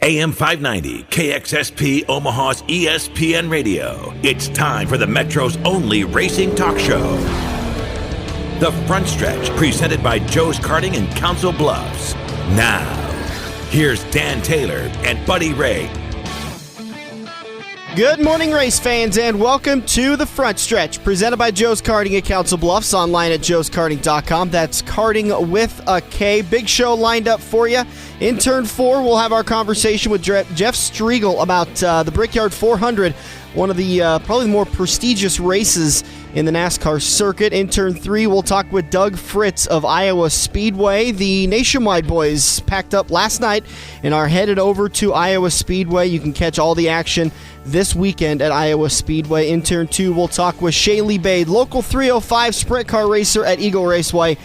AM 590, KXSP Omaha's ESPN Radio. It's time for the Metro's only racing talk show. The Front Stretch, presented by Joe's Karting in Council Bluffs. Now, here's Dan Taylor and Buddy Ray. Good morning, race fans, and welcome to the Front Stretch, presented by Joe's Karting at Council Bluffs, online at joeskarting.com. That's karting with a K. Big show lined up for you. In Turn 4, we'll have our conversation with Jeff Striegle about the Brickyard 400, one of the probably the more prestigious races in the NASCAR circuit. In Turn 3, we'll talk with Doug Fritz of Iowa Speedway. The Nationwide boys packed up last night and are headed over to Iowa Speedway. You can catch all the action this weekend at Iowa Speedway. In Turn 2, we'll talk with Shayle Bade, local 305 sprint car racer at Eagle Raceway.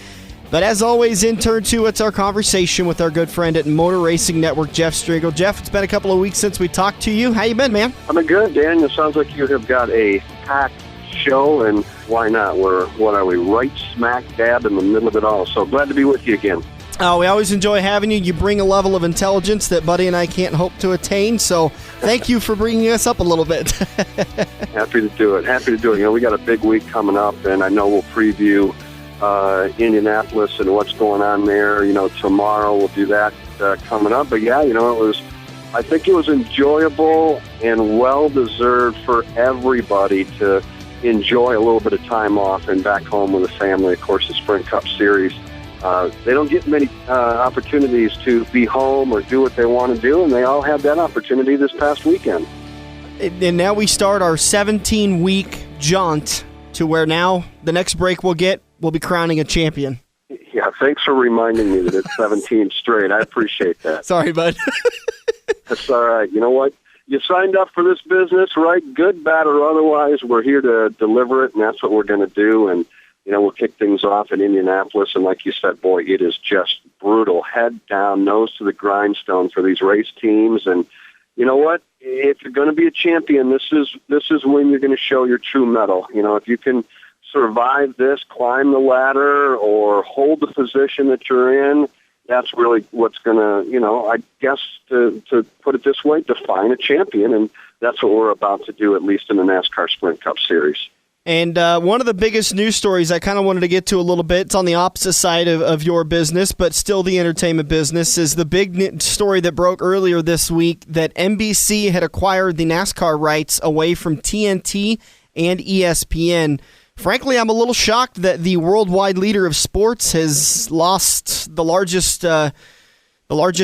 But as always, in Turn 2, it's our conversation with our good friend at Motor Racing Network, Jeff Striegle. Jeff, it's been a couple of weeks since we talked to you. How you been, man? I've been good, Dan. It sounds like you have got a packed show, and why not? We're, right smack dab in the middle of it all. So glad to be with you again. Oh, we always enjoy having you. You bring a level of intelligence that Buddy and I can't hope to attain, so thank you for bringing us up a little bit. Happy to do it. You know, we got a big week coming up, and I know we'll preview Indianapolis and what's going on there. You know, tomorrow we'll do that coming up. But yeah, you know, I think it was enjoyable and well-deserved for everybody to enjoy a little bit of time off and back home with the family. Of course, the Sprint Cup Series, they don't get many opportunities to be home or do what they want to do, and they all had that opportunity this past weekend. And now we start our 17-week jaunt to where now the next break we'll be crowning a champion. Yeah, thanks for reminding me that it's 17 straight. I appreciate that. Sorry, bud. That's all right. You know what? You signed up for this business, right? Good, bad, or otherwise. We're here to deliver it, and that's what we're going to do. And, you know, we'll kick things off in Indianapolis. And like you said, boy, it is just brutal. Head down, nose to the grindstone for these race teams. And you know what? If you're going to be a champion, this is when you're going to show your true mettle. You know, if you can survive this, climb the ladder, or hold the position that you're in, that's really what's going to, you know, I guess to put it this way, define a champion, and that's what we're about to do, at least in the NASCAR Sprint Cup Series. And one of the biggest news stories I kind of wanted to get to a little bit, it's on the opposite side of your business, but still the entertainment business, is the big story that broke earlier this week that NBC had acquired the NASCAR rights away from TNT and ESPN. Frankly, I'm a little shocked that the worldwide leader of sports has lost the largest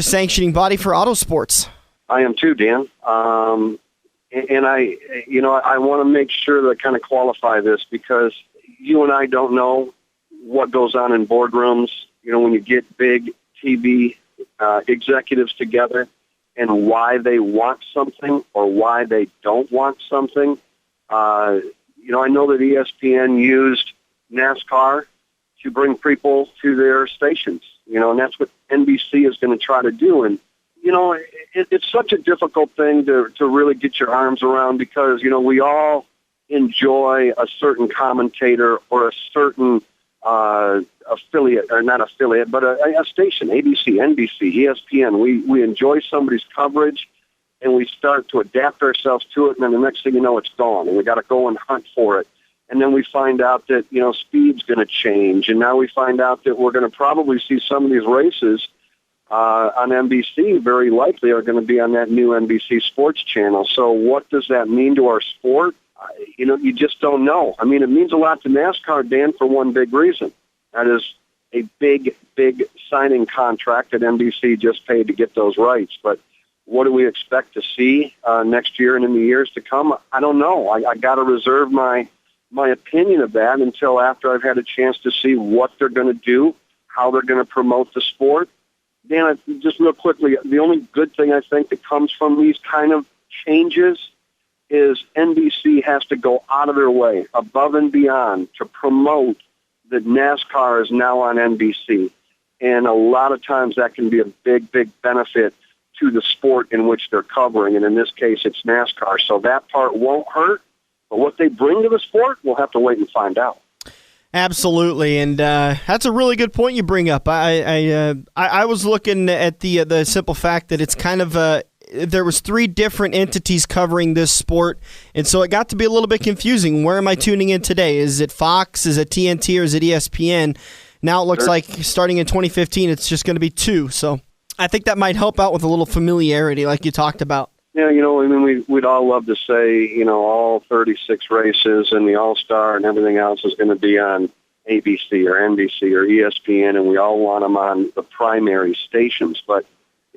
sanctioning body for auto sports. I am too, Dan. And I want to make sure that I kind of qualify this, because you and I don't know what goes on in boardrooms. You know, when you get big TV executives together and why they want something or why they don't want something. You know, I know that ESPN used NASCAR to bring people to their stations, you know, and that's what NBC is going to try to do. And, you know, it's such a difficult thing to really get your arms around, because, you know, we all enjoy a certain commentator or a certain affiliate, or not affiliate, but a station, ABC, NBC, ESPN. We enjoy somebody's coverage, and we start to adapt ourselves to it, and then the next thing you know, it's gone, and we got to go and hunt for it. And then we find out that, you know, speed's going to change, and now we find out that we're going to probably see some of these races on NBC very likely are going to be on that new NBC Sports channel. So what does that mean to our sport? You know, you just don't know. I mean, it means a lot to NASCAR, Dan, for one big reason. That is a big, big signing contract that NBC just paid to get those rights. But what do we expect to see next year and in the years to come? I don't know. I got to reserve my opinion of that until after I've had a chance to see what they're going to do, how they're going to promote the sport. Dan, just real quickly, the only good thing I think that comes from these kind of changes is NBC has to go out of their way, above and beyond, to promote that NASCAR is now on NBC. And a lot of times that can be a big, big benefit to the sport in which they're covering. And in this case, it's NASCAR. So that part won't hurt. But what they bring to the sport, we'll have to wait and find out. Absolutely, and that's a really good point you bring up. I was looking at the simple fact that it's kind of there was 3 different entities covering this sport, and so it got to be a little bit confusing. Where am I tuning in today? Is it Fox? Is it TNT? Or is it ESPN? Now it looks like starting in 2015, it's just going to be 2. So I think that might help out with a little familiarity like you talked about. Yeah, I mean, we'd all love to say, all 36 races and the All-Star and everything else is going to be on ABC or NBC or ESPN, and we all want them on the primary stations. But,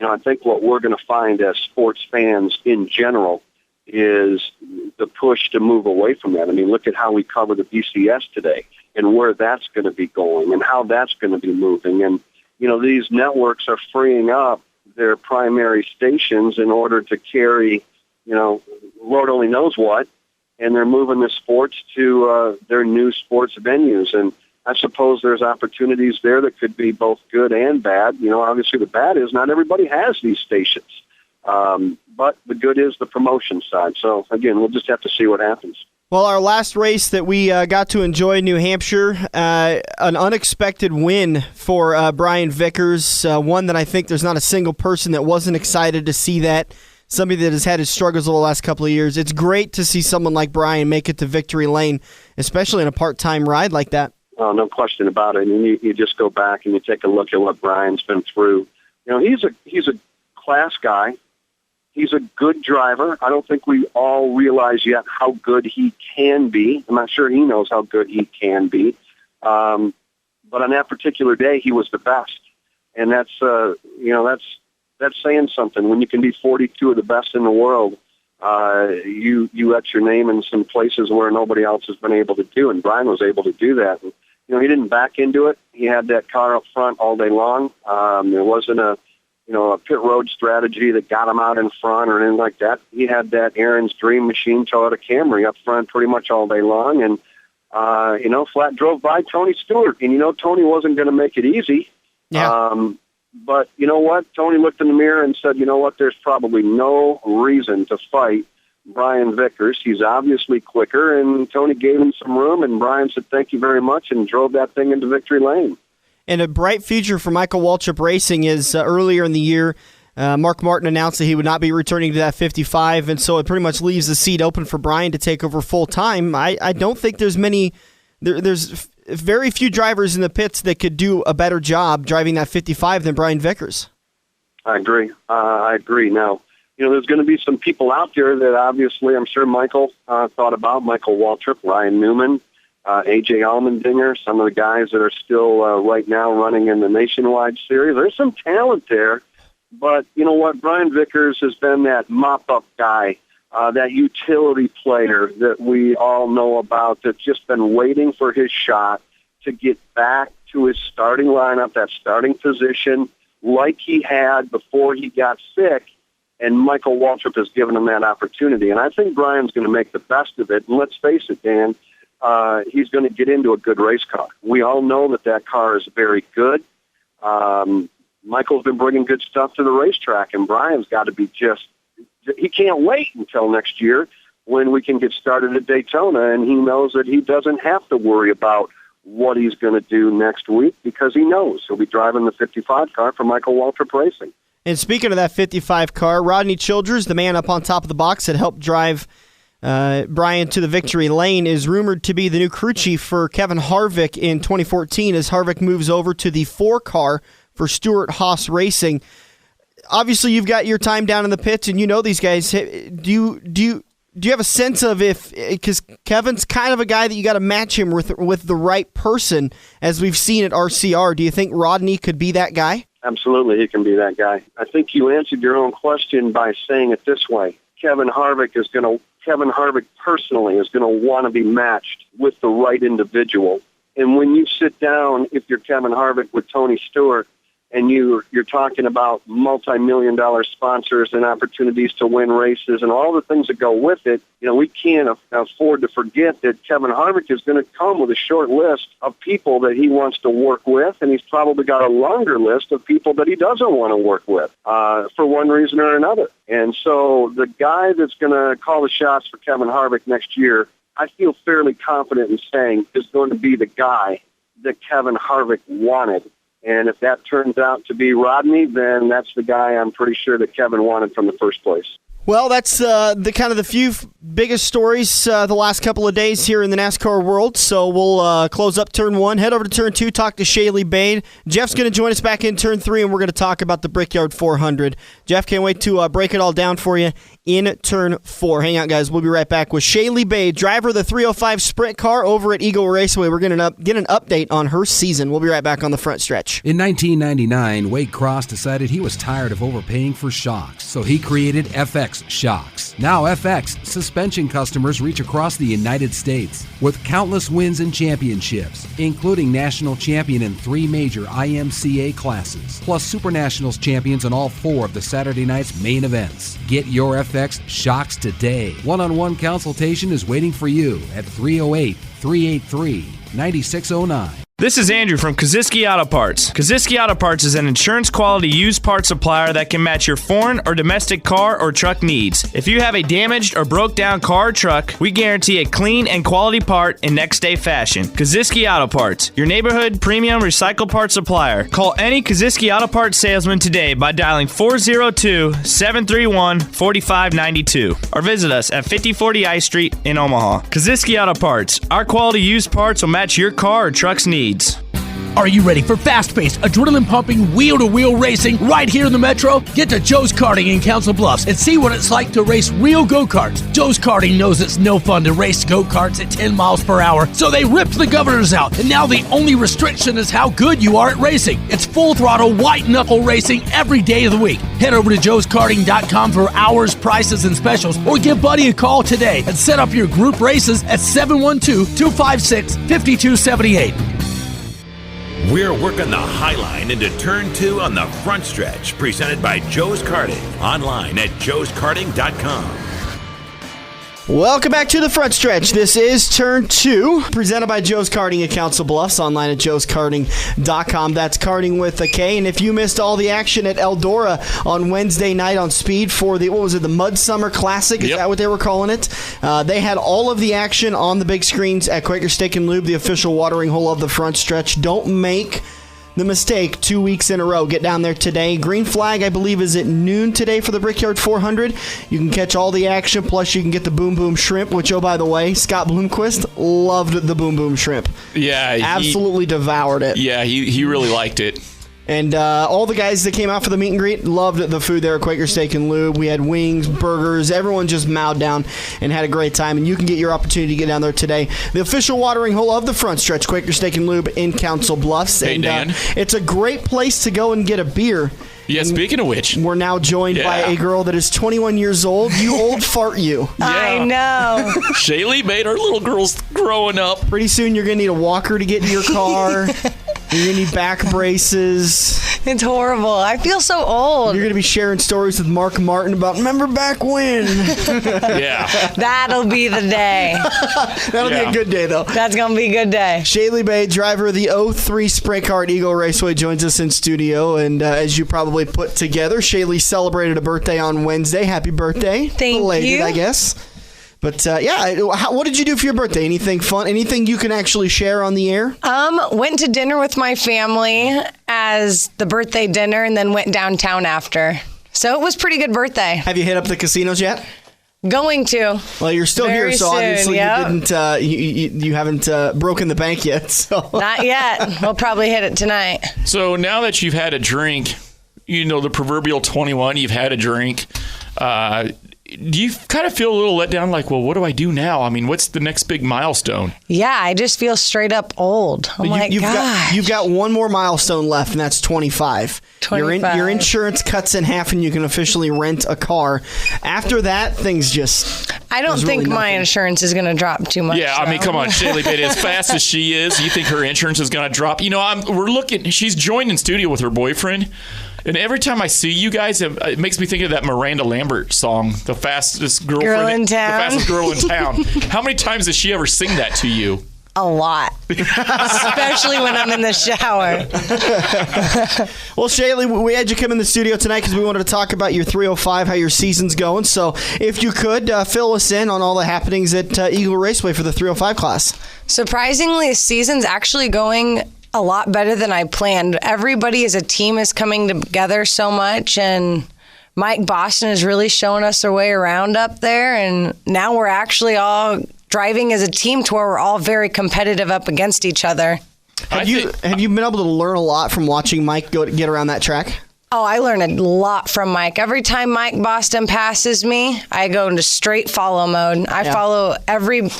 I think what we're going to find as sports fans in general is the push to move away from that. I mean, look at how we cover the BCS today and where that's going to be going and how that's going to be moving. And, these networks are freeing up their primary stations in order to carry, Lord only knows what, and they're moving the sports to their new sports venues. And I suppose there's opportunities there that could be both good and bad. Obviously the bad is not everybody has these stations. But the good is the promotion side. So, again, we'll just have to see what happens. Well, our last race that we got to enjoy in New Hampshire, an unexpected win for Brian Vickers, one that I think there's not a single person that wasn't excited to see that, somebody that has had his struggles over the last couple of years. It's great to see someone like Brian make it to victory lane, especially in a part-time ride like that. Oh, no question about it. And you just go back and you take a look at what Brian's been through. He's a class guy. He's a good driver. I don't think we all realize yet how good he can be. I'm not sure he knows how good he can be. But on that particular day, he was the best. And that's saying something. When you can be 42 of the best in the world, you etch your name in some places where nobody else has been able to do. And Brian was able to do that. And, he didn't back into it. He had that car up front all day long. There wasn't a pit road strategy that got him out in front or anything like that. He had that Aaron's Dream Machine Toyota Camry up front pretty much all day long. And, flat drove by Tony Stewart. And, Tony wasn't going to make it easy. Yeah. But you know what? Tony looked in the mirror and said, there's probably no reason to fight Brian Vickers. He's obviously quicker. And Tony gave him some room. And Brian said, thank you very much, and drove that thing into victory lane. And a bright future for Michael Waltrip Racing is earlier in the year, Mark Martin announced that he would not be returning to that 55, and so it pretty much leaves the seat open for Brian to take over full-time. I don't think there's there's very few drivers in the pits that could do a better job driving that 55 than Brian Vickers. I agree. Now, there's going to be some people out there that obviously I'm sure Michael thought about, Michael Waltrip, Ryan Newman, A.J. Allmendinger, some of the guys that are still right now running in the Nationwide Series. There's some talent there, but you know what? Brian Vickers has been that mop-up guy, that utility player that we all know about that's just been waiting for his shot to get back to his starting lineup, that starting position, like he had before he got sick, and Michael Waltrip has given him that opportunity. And I think Brian's going to make the best of it. And let's face it, Dan, he's going to get into a good race car. We all know that car is very good. Michael's been bringing good stuff to the racetrack, and Brian's got to be he can't wait until next year when we can get started at Daytona, and he knows that he doesn't have to worry about what he's going to do next week because he knows he'll be driving the 55 car for Michael Waltrip Racing. And speaking of that 55 car, Rodney Childers, the man up on top of the box that helped drive Brian to the victory lane, is rumored to be the new crew chief for Kevin Harvick in 2014 as Harvick moves over to the 4 car for Stewart-Haas Racing. Obviously, you've got your time down in the pits, and you know these guys. Do you have a sense of because Kevin's kind of a guy that you got to match him with the right person, as we've seen at RCR. Do you think Rodney could be that guy? Absolutely, he can be that guy. I think you answered your own question by saying it this way. Kevin Harvick personally is going to want to be matched with the right individual. And when you sit down, if you're Kevin Harvick with Tony Stewart, and you're talking about multi-million-dollar sponsors and opportunities to win races and all the things that go with it, we can't afford to forget that Kevin Harvick is going to come with a short list of people that he wants to work with, and he's probably got a longer list of people that he doesn't want to work with for one reason or another. And so the guy that's going to call the shots for Kevin Harvick next year, I feel fairly confident in saying is going to be the guy that Kevin Harvick wanted. And if that turns out to be Rodney, then that's the guy I'm pretty sure that Kevin wanted from the first place. Well, that's the kind of the few biggest stories the last couple of days here in the NASCAR world. So we'll close up Turn 1, head over to Turn 2, talk to Shayle Bade. Jeff's going to join us back in Turn 3, and we're going to talk about the Brickyard 400. Jeff, can't wait to break it all down for you in Turn 4. Hang out, guys. We'll be right back with Shayle Bade, driver of the 305 Sprint car over at Eagle Raceway. We're going to get an update on her season. We'll be right back on the front stretch. In 1999, Wade Cross decided he was tired of overpaying for shocks, so he created FX Shocks. Now FX suspension customers reach across the United States with countless wins and championships, including national champion in 3 major IMCA classes, plus Super Nationals champions in all 4 of the Saturday night's main events. Get your FX Shocks today. One-on-one consultation is waiting for you at 308-383-9609. This is Andrew from Kaziski Auto Parts. Kaziski Auto Parts is an insurance-quality used parts supplier that can match your foreign or domestic car or truck needs. If you have a damaged or broke-down car or truck, we guarantee a clean and quality part in next-day fashion. Kaziski Auto Parts, your neighborhood premium recycled parts supplier. Call any Kaziski Auto Parts salesman today by dialing 402-731-4592 or visit us at 5040 I Street in Omaha. Kaziski Auto Parts, our quality used parts will match your car or truck's needs. Are you ready for fast-paced, adrenaline-pumping, wheel-to-wheel racing right here in the Metro? Get to Joe's Karting in Council Bluffs and see what it's like to race real go-karts. Joe's Karting knows it's no fun to race go-karts at 10 miles per hour, so they ripped the governors out, and now the only restriction is how good you are at racing. It's full-throttle, white-knuckle racing every day of the week. Head over to joeskarting.com for hours, prices, and specials, or give Buddy a call today and set up your group races at 712-256-5278. We're working the high line into Turn 2 on the front stretch, presented by Joe's Karting, online at joeskarting.com. Welcome back to the front stretch. This is Turn 2, presented by Joe's Karting at Council Bluffs, online at joeskarting.com. That's karting with a K. And if you missed all the action at Eldora on Wednesday night on Speed for the, the Mud Summer Classic? Is that what they were calling it? They had all of the action on the big screens at Quaker Steak and Lube, the official watering hole of the front stretch. Don't make the mistake 2 weeks in a row. Get down there today. Green flag, I believe, is at noon today for the Brickyard 400. You can catch all the action, plus you can get the Boom Boom Shrimp, which, oh, by the way, Scott Bloomquist loved the Boom Boom Shrimp. Yeah. Absolutely devoured it. Yeah, he really liked it. And all the guys that came out for the meet and greet loved the food there at Quaker Steak and Lube. We had wings, burgers. Everyone just mowed down and had a great time. And you can get your opportunity to get down there today. The official watering hole of the front stretch, Quaker Steak and Lube in Council Bluffs. Hey, and, Dan. It's a great place to go and get a beer. Yeah, speaking of which. We're now joined by a girl that is 21 years old. You old fart you. Yeah. I know. Shayle Bade, our little girl's growing up. Pretty soon you're going to need a walker to get to your car. You're going to need back braces. It's horrible. I feel so old. You're going to be sharing stories with Mark Martin about, remember back when? Yeah. That'll be the day. That'll be a good day, though. That's going to be a good day. Shayle Bade, driver of the 03 Sprint car at Eagle Raceway, joins us in studio. And as you probably put together, Shayle celebrated a birthday on Wednesday. Happy birthday. Thank Belated, you. I guess. But, what did you do for your birthday? Anything fun? Anything you can actually share on the air? Went to dinner with my family as the birthday dinner and then went downtown after. So it was pretty good birthday. Have you hit up the casinos yet? Going to. Well, you're still Very here, so soon, obviously yep. you didn't. You haven't broken the bank yet. So Not yet. We'll probably hit it tonight. So now that you've had a drink, the proverbial 21, you've had a drink, do you kind of feel a little let down, like, well, what do I do now? I mean, what's the next big milestone? Yeah, I just feel straight up old. I'm you've got one more milestone left, and that's 25. 25. Your insurance cuts in half, and you can officially rent a car. After that, things just... I don't think really my insurance is going to drop too much. Yeah, I mean, though. come on, Shayle Bade, as fast as she is, you think her insurance is going to drop? We're looking, she's joined in studio with her boyfriend. And every time I see you guys, it makes me think of that Miranda Lambert song, "The Fastest Girl in Town." The Fastest Girl in Town. How many times does she ever sing that to you? A lot. Especially when I'm in the shower. Well, Shayle, we had you come in the studio tonight because we wanted to talk about your 305, how your season's going. So if you could, fill us in on all the happenings at Eagle Raceway for the 305 class. Surprisingly, the season's actually going a lot better than I planned. Everybody as a team is coming together so much, and Mike Boston is really showing us our way around up there, and now we're actually all driving as a team to where we're all very competitive up against each other. Have you been able to learn a lot from watching Mike get around that track? Oh, I learn a lot from Mike. Every time Mike Boston passes me, I go into straight follow mode. I follow every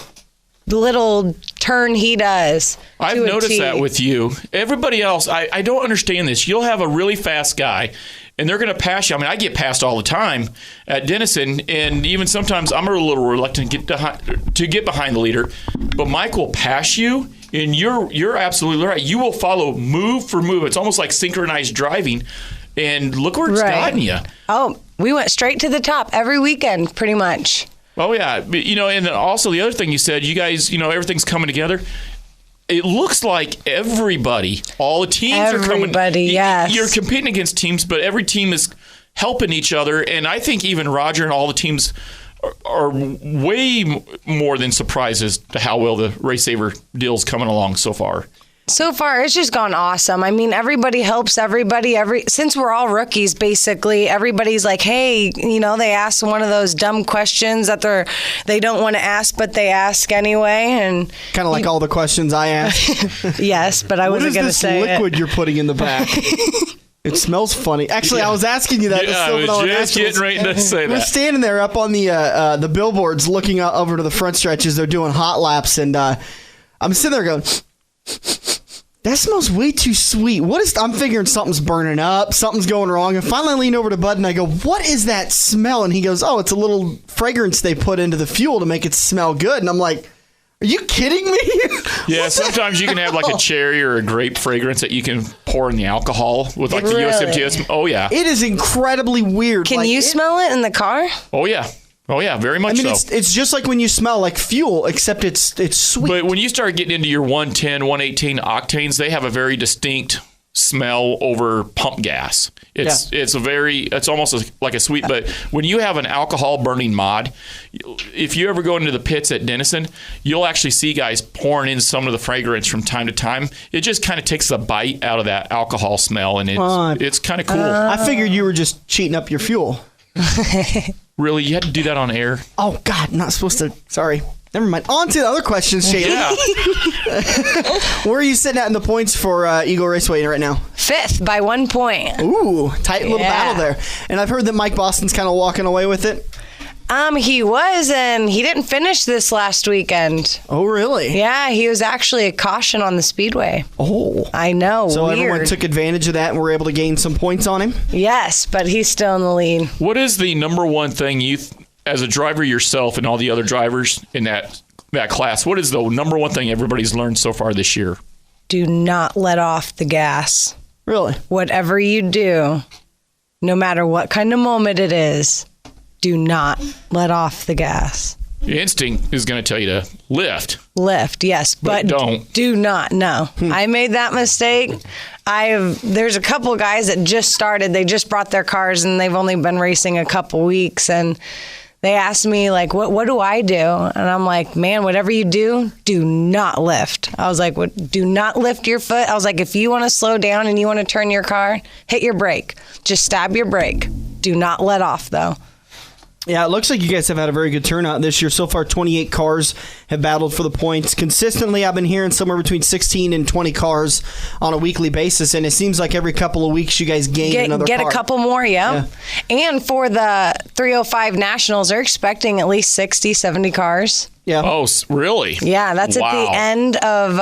little turn he does. I've noticed that with you. Everybody else, I don't understand this. You'll have a really fast guy, and they're going to pass you. I mean, I get passed all the time at Denison, and even sometimes I'm a little reluctant to get behind the leader. But Mike will pass you, and you're absolutely right. You will follow move for move. It's almost like synchronized driving, and look where it's gotten you. Oh, we went straight to the top every weekend, pretty much. Oh, yeah. You know, and then also the other thing you said, you guys, you know, everything's coming together. It looks like everybody, all the teams are coming. Everybody, yes. You're competing against teams, but every team is helping each other. And I think even Roger and all the teams are way more than surprised as to how well the Race Saver deal's coming along so far. So far, it's just gone awesome. I mean, everybody helps everybody. Since we're all rookies, basically, everybody's like, hey, you know, they ask one of those dumb questions that they don't want to ask, but they ask anyway. And kind of like all the questions I ask. Yes, but I wasn't going to say what is this liquid you're putting in the back? It smells funny. Actually, I was asking you that. Yeah, I was just getting ready to say that. We're standing there up on the billboards looking out over to the front stretches. They're doing hot laps, and I'm sitting there going, that smells way too sweet. I'm figuring something's burning up, something's going wrong. And finally I lean over to Bud and I go, what is that smell? And he goes, oh, it's a little fragrance they put into the fuel to make it smell good. And I'm like, are you kidding me? Yeah, sometimes you can have like a cherry or a grape fragrance that you can pour in the alcohol with like the USMTS. Oh, yeah. It is incredibly weird. Can you smell it in the car? Oh, yeah. Oh, yeah, very much so. It's just like when you smell like fuel, except it's sweet. But when you start getting into your 110, 118 octanes, they have a very distinct smell over pump gas. It's almost like a sweet, but when you have an alcohol burning mod, if you ever go into the pits at Denison, you'll actually see guys pouring in some of the fragrance from time to time. It just kind of takes the bite out of that alcohol smell, and it's kind of cool. I figured you were just cheating up your fuel. Really? You had to do that on air? Oh, God, not supposed to. Sorry. Never mind. On to the other questions, Shayle. Yeah. Where are you sitting at in the points for Eagle Raceway right now? 5th by 1 point. Ooh, tight little battle there. And I've heard that Mike Boston's kind of walking away with it. He was, and he didn't finish this last weekend. Oh, really? Yeah, he was actually a caution on the Speedway. Oh. I know, So weird. Everyone took advantage of that and were able to gain some points on him? Yes, but he's still in the lead. What is the number one thing you, as a driver yourself and all the other drivers in that class, what is the number one thing everybody's learned so far this year? Do not let off the gas. Really? Whatever you do, no matter what kind of moment it is, do not let off the gas. The instinct is going to tell you to lift. Lift, yes, but don't. Do not. No. I made that mistake. There's a couple of guys that just started. They just brought their cars, and they've only been racing a couple weeks, and they asked me, like, what do I do? And I'm like, man, whatever you do not lift. I was like, do not lift your foot. I was like, if you want to slow down and you want to turn your car, hit your brake. Just stab your brake. Do not let off, though. Yeah, it looks like you guys have had a very good turnout this year. So far, 28 cars have battled for the points. Consistently, I've been hearing somewhere between 16 and 20 cars on a weekly basis, and it seems like every couple of weeks you guys gain another car. Get a couple more, yeah. And for the 305 Nationals, they're expecting at least 60, 70 cars. Yeah. Oh, really? Yeah, that's at the end of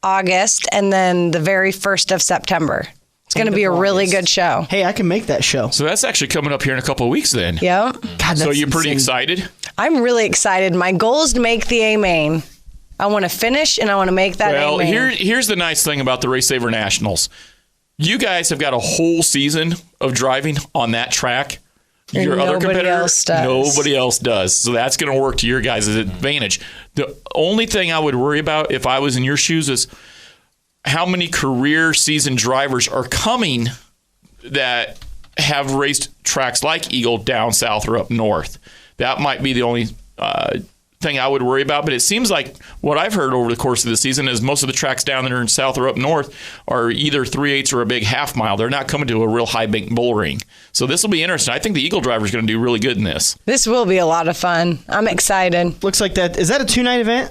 August and then the very 1st of September. It's going to be a really good show. Hey, I can make that show. So that's actually coming up here in a couple of weeks then. Yeah. God, so you're pretty insane. excited? I'm really excited. My goal is to make the A-Main. I want to finish, and I want to make that A-Main. Well, here's the nice thing about the Race Saver Nationals. You guys have got a whole season of driving on that track. Your other competitor, nobody else does. So that's going to work to your guys' advantage. The only thing I would worry about if I was in your shoes is how many career season drivers are coming that have raced tracks like Eagle down south or up north. That might be the only thing I would worry about, but it seems like what I've heard over the course of the season is most of the tracks down there in south or up north are either 3/8 or a big half mile. They're not coming to a real high bank bull ring. So this will be interesting. I think the Eagle driver is going to do really good in this. This will be a lot of fun. I'm excited. Looks like that. Is that a 2-night event?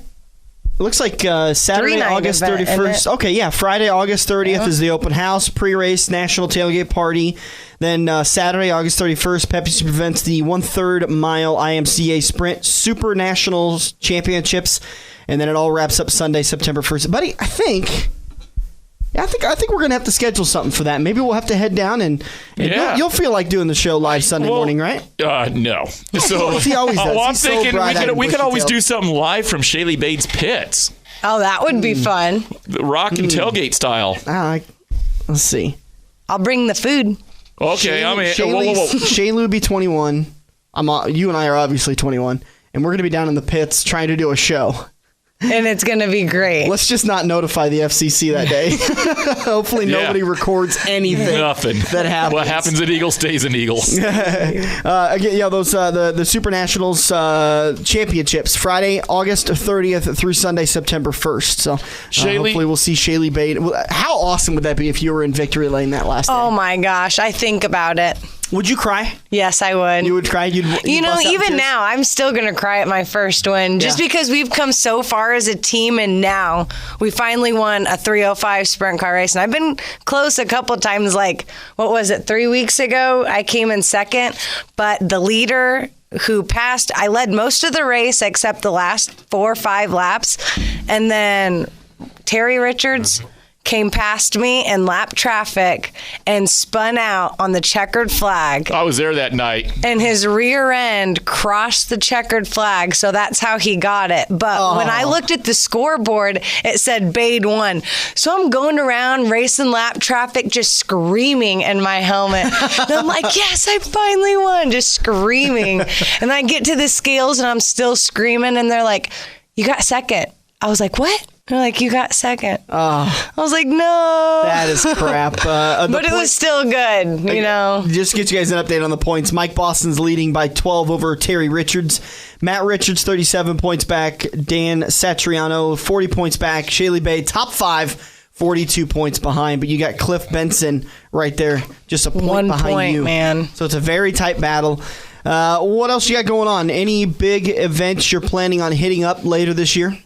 It looks like Saturday, 3-night August event, 31st. Okay, yeah. Friday, August 30th is the open house, pre-race, national tailgate party. Then Saturday, August 31st, Pepsi presents the 1/3 mile IMCA Sprint Super Nationals Championships. And then it all wraps up Sunday, September 1st. Buddy, I think we're gonna have to schedule something for that. Maybe we'll have to head down and you'll feel like doing the show live Sunday morning, right? No. So he always does. I'm He's so thinking we could always bushy-tailed. do something live from Shayle Bade's pits, Oh, that would be fun. the rock and tailgate style. Let's see. I'll bring the food. Okay, I'm in. Whoa. Shayle will be 21. You and I are obviously 21, and we're gonna be down in the pits trying to do a show. And it's going to be great. Let's just not notify the FCC that day. Hopefully nobody records anything. Nothing. That happens. What happens at Eagle stays in Eagle. Again, those the Super Nationals championships, Friday, August 30th through Sunday, September 1st. So hopefully we'll see Shayle Bade. How awesome would that be if you were in victory lane that last day? Oh my gosh, I think about it. Would you cry? Yes, I would. You would cry? You'd you know, bust out even tears? now, I'm still going to cry at my first win just because we've come so far as a team, and now we finally won a 305 sprint car race. And I've been close a couple of times, like, 3 weeks ago? I came in second, but the leader who passed, I led most of the race except the last 4 or 5 laps. And then Terry Richards came past me in lap traffic and spun out on the checkered flag. I was there that night. And his rear end crossed the checkered flag, so that's how he got it. But when I looked at the scoreboard, it said Bade won. So I'm going around racing lap traffic, just screaming in my helmet. And I'm like, yes, I finally won, just screaming. And I get to the scales, and I'm still screaming, and they're like, you got second. I was like, what? They're like, you got second. I was like, no. That is crap. But it was still good, you know. Just to get you guys an update on the points. Mike Boston's leading by 12 over Terry Richards. Matt Richards, 37 points back. Dan Satriano, 40 points back. Shayle Bade, top 5, 42 points behind. But you got Cliff Benson right there, just a point 1 behind point, you. Man. So it's a very tight battle. What else you got going on? Any big events you're planning on hitting up later this year?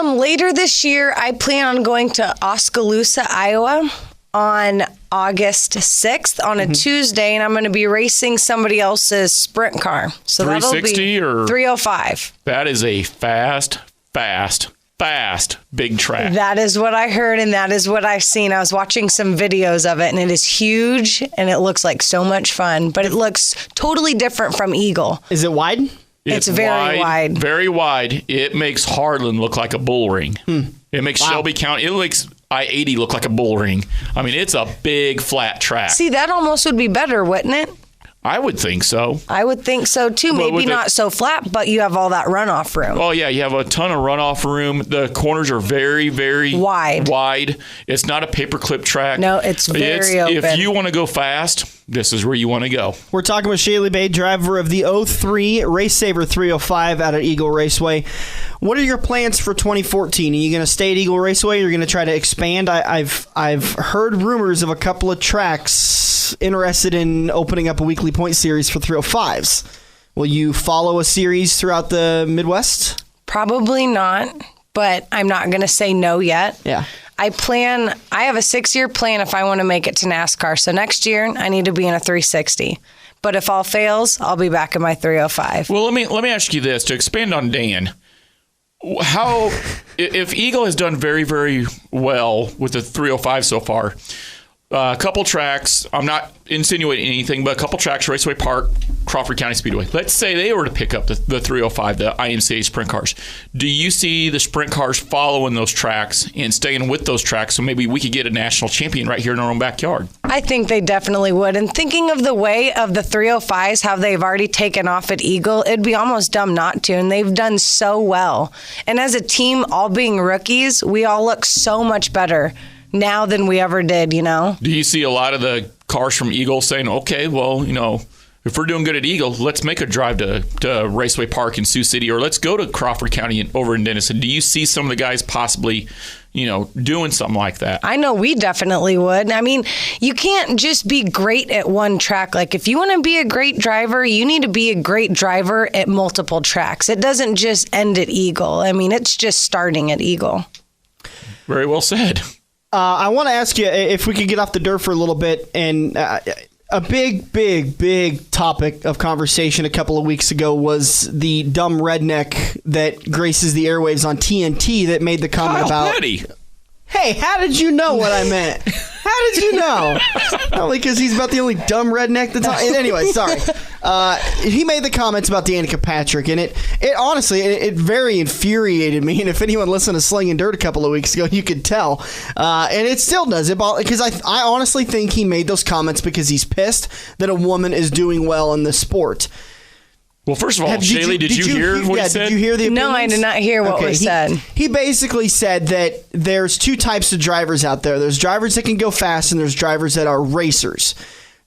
Later this year, I plan on going to Oskaloosa, Iowa on August 6th on a Tuesday, and I'm going to be racing somebody else's sprint car. So that'll be 360 or 305. That is a fast big track. That is what I heard, and that is what I've seen. I was watching some videos of it, and it is huge, and it looks like so much fun, but it looks totally different from Eagle. Is it wide? It's very wide. Very wide. It makes Harlan look like a bull ring. It makes Shelby County, it makes I-80 look like a bull ring. I mean, it's a big flat track. See, that almost would be better, wouldn't it? I would think so. I would think so, too. Maybe not so flat, but you have all that runoff room. Oh, yeah. You have a ton of runoff room. The corners are very, very wide. It's not a paperclip track. No, it's very open. If you want to go fast, this is where you want to go. We're talking with Shayle Bade, driver of the 03 Race Saver 305 out at Eagle Raceway. What are your plans for 2014? Are you going to stay at Eagle Raceway? Or are you going to try to expand? I've heard rumors of a couple of tracks interested in opening up a weekly point series for 305s. Will you follow a series throughout the Midwest? Probably not, but I'm not going to say no yet. Yeah. I have a 6-year plan if I want to make it to NASCAR. So next year, I need to be in a 360. But if all fails, I'll be back in my 305. Well, let me ask you this, to expand on Dan. How, if Eagle has done very, very well with the 305 so far, a couple tracks, I'm not insinuating anything, but a couple tracks, Raceway Park, Crawford County Speedway. Let's say they were to pick up the 305, the IMCA sprint cars. Do you see the sprint cars following those tracks and staying with those tracks so maybe we could get a national champion right here in our own backyard? I think they definitely would. And thinking of the way of the 305s, how they've already taken off at Eagle, it'd be almost dumb not to. And they've done so well. And as a team, all being rookies, we all look so much better now than we ever did, you know? Do you see a lot of the cars from Eagle saying, okay, well, you know, if we're doing good at Eagle, let's make a drive to Raceway Park in Sioux City, or let's go to Crawford County over in Denison. Do you see some of the guys possibly, doing something like that? I know we definitely would. I mean, you can't just be great at one track. Like, if you want to be a great driver, you need to be a great driver at multiple tracks. It doesn't just end at Eagle. I mean, it's just starting at Eagle. Very well said. I want to ask you if we could get off the dirt for a little bit. And a big topic of conversation a couple of weeks ago was the dumb redneck that graces the airwaves on TNT that made the comment about... Petty. Hey, how did you know what I meant? How did you know? Only because he's about the only dumb redneck that's on. Anyway, sorry. He made the comments about Danica Patrick, and it honestly, it very infuriated me. And if anyone listened to Slinging Dirt a couple of weeks ago, you could tell. And it still does it, because I honestly think he made those comments because he's pissed that a woman is doing well in the sport. Well, first of all, Shayle, did you hear what he said? Did you hear the opinions? No, I did not hear what was said. He basically said that there's two types of drivers out there. There's drivers that can go fast, and there's drivers that are racers.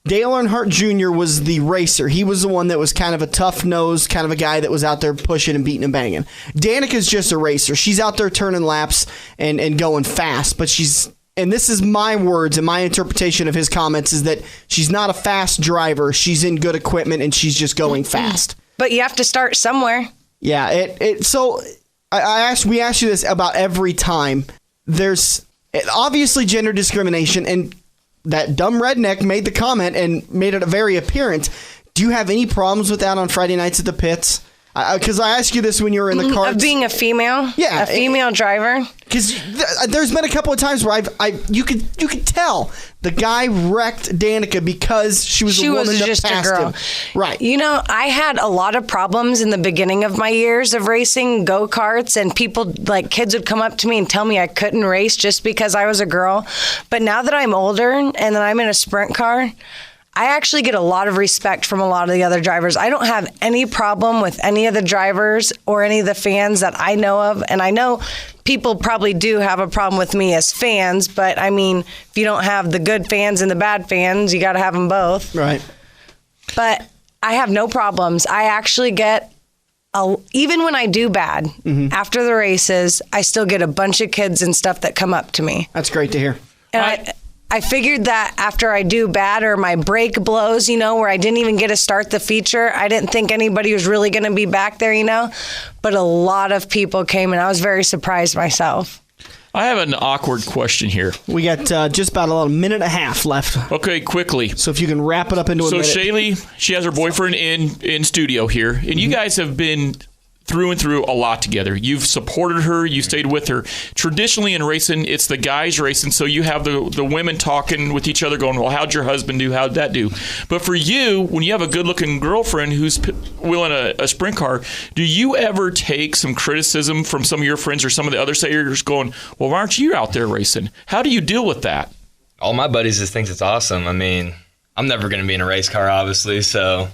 Dale Earnhardt Jr. was the racer. He was the one that was kind of a tough nose, kind of a guy that was out there pushing and beating and banging. Danica's just a racer. She's out there turning laps and going fast, but she's... And this is my words and my interpretation of his comments, is that she's not a fast driver. She's in good equipment, and she's just going fast. But you have to start somewhere. Yeah. So we ask you this about every time. There's obviously gender discrimination, and that dumb redneck made the comment and made it very apparent. Do you have any problems with that on Friday nights at the pits? Because I asked you this when you were in the car. Of being a female? Yeah. A female driver? Because there's been a couple of times where you could tell the guy wrecked Danica because she was a woman that passed him. Right. I had a lot of problems in the beginning of my years of racing go-karts, and people, like kids, would come up to me and tell me I couldn't race just because I was a girl. But now that I'm older and that I'm in a sprint car, I actually get a lot of respect from a lot of the other drivers. I don't have any problem with any of the drivers or any of the fans that I know of. And I know people probably do have a problem with me as fans, but I mean, if you don't have the good fans and the bad fans, you got to have them both. Right. But I have no problems. I actually get, even when I do bad, after the races, I still get a bunch of kids and stuff that come up to me. That's great to hear. And I figured that after I do bad or my brake blows, where I didn't even get to start the feature, I didn't think anybody was really going to be back there, But a lot of people came, and I was very surprised myself. I have an awkward question here. We got just about a minute and a half left. Okay, quickly. So if you can wrap it up into a minute. So Shayle, she has her boyfriend in studio here, and you guys have been through and through a lot together. You've supported her. You stayed with her. Traditionally in racing, it's the guys racing, so you have the women talking with each other going, well, how'd your husband do? How'd that do? But for you, when you have a good-looking girlfriend who's wheeling a sprint car, do you ever take some criticism from some of your friends or some of the other sayers going, well, why aren't you out there racing? How do you deal with that? All my buddies just think it's awesome. I mean, I'm never going to be in a race car, obviously, so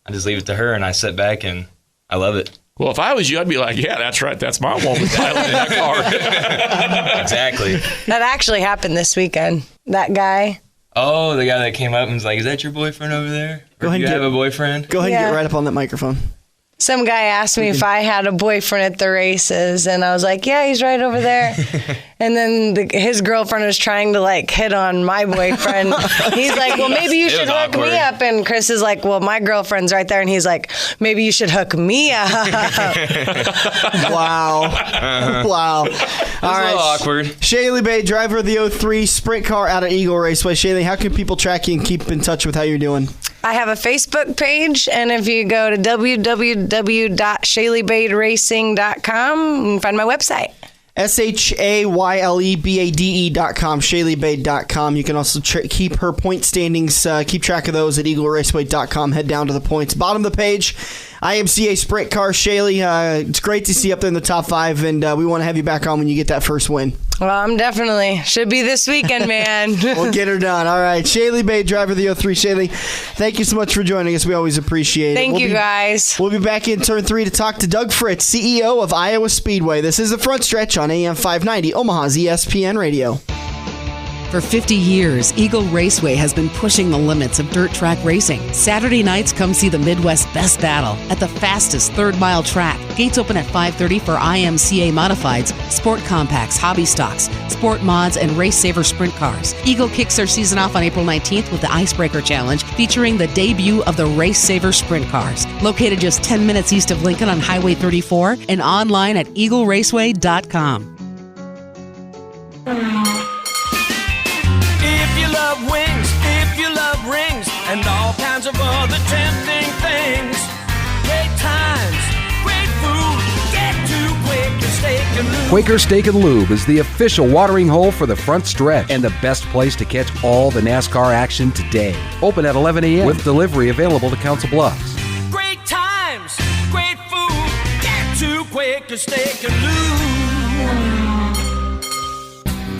I just leave it to her, and I sit back, and I love it. Well, if I was you, I'd be like, yeah, that's right. That's my woman dialing in that car. Exactly. That actually happened this weekend. That guy. Oh, the guy that came up and was like, is that your boyfriend over there? Or do you have a boyfriend? Go ahead and get right up on that microphone. Some guy asked me if I had a boyfriend at the races, and I was like, yeah, he's right over there. And then his girlfriend was trying to hit on my boyfriend. He's like, well, maybe you should hook me up. And Chris is like, well, my girlfriend's right there. And he's like, maybe you should hook me up. Wow. Wow. All right. Awkward. Shayle Bade, driver of the 03 sprint car out of Eagle Raceway. Shayle, how can people track you and keep in touch with how you're doing? I have a Facebook page, and if you go to www.ShayleyBadeRacing.com, you can find my website. ShayleyBade.com, ShayleyBade.com. You can also keep her point standings, keep track of those at EagleRaceway.com. Head down to the points. Bottom of the page, IMCA Sprint Car. Shayle, it's great to see you up there in the top 5, and we want to have you back on when you get that first win. Well, I'm definitely. Should be this weekend, man. We'll get her done. All right. Shayle Bade, driver of the 03. Shayle, thank you so much for joining us. We always appreciate it. Thank you, guys. We'll be back in turn 3 to talk to Doug Fritz, CEO of Iowa Speedway. This is The Front Stretch on AM 590, Omaha's ESPN Radio. For 50 years, Eagle Raceway has been pushing the limits of dirt track racing. Saturday nights, come see the Midwest Best Battle at the fastest third-mile track. Gates open at 5:30 for IMCA Modifieds, Sport Compacts, Hobby Stocks, Sport Mods, and Race Saver Sprint Cars. Eagle kicks their season off on April 19th with the Icebreaker Challenge, featuring the debut of the Race Saver Sprint Cars. Located just 10 minutes east of Lincoln on Highway 34 and online at eagleraceway.com. If you love wings, if you love rings, and all kinds of other tempting things, great times, great food, get to Quaker Steak and Lube. Quaker Steak and Lube is the official watering hole for the front stretch and the best place to catch all the NASCAR action today. Open at 11 a.m. with delivery available to Council Bluffs. Great times, great food, get to Quaker Steak and Lube.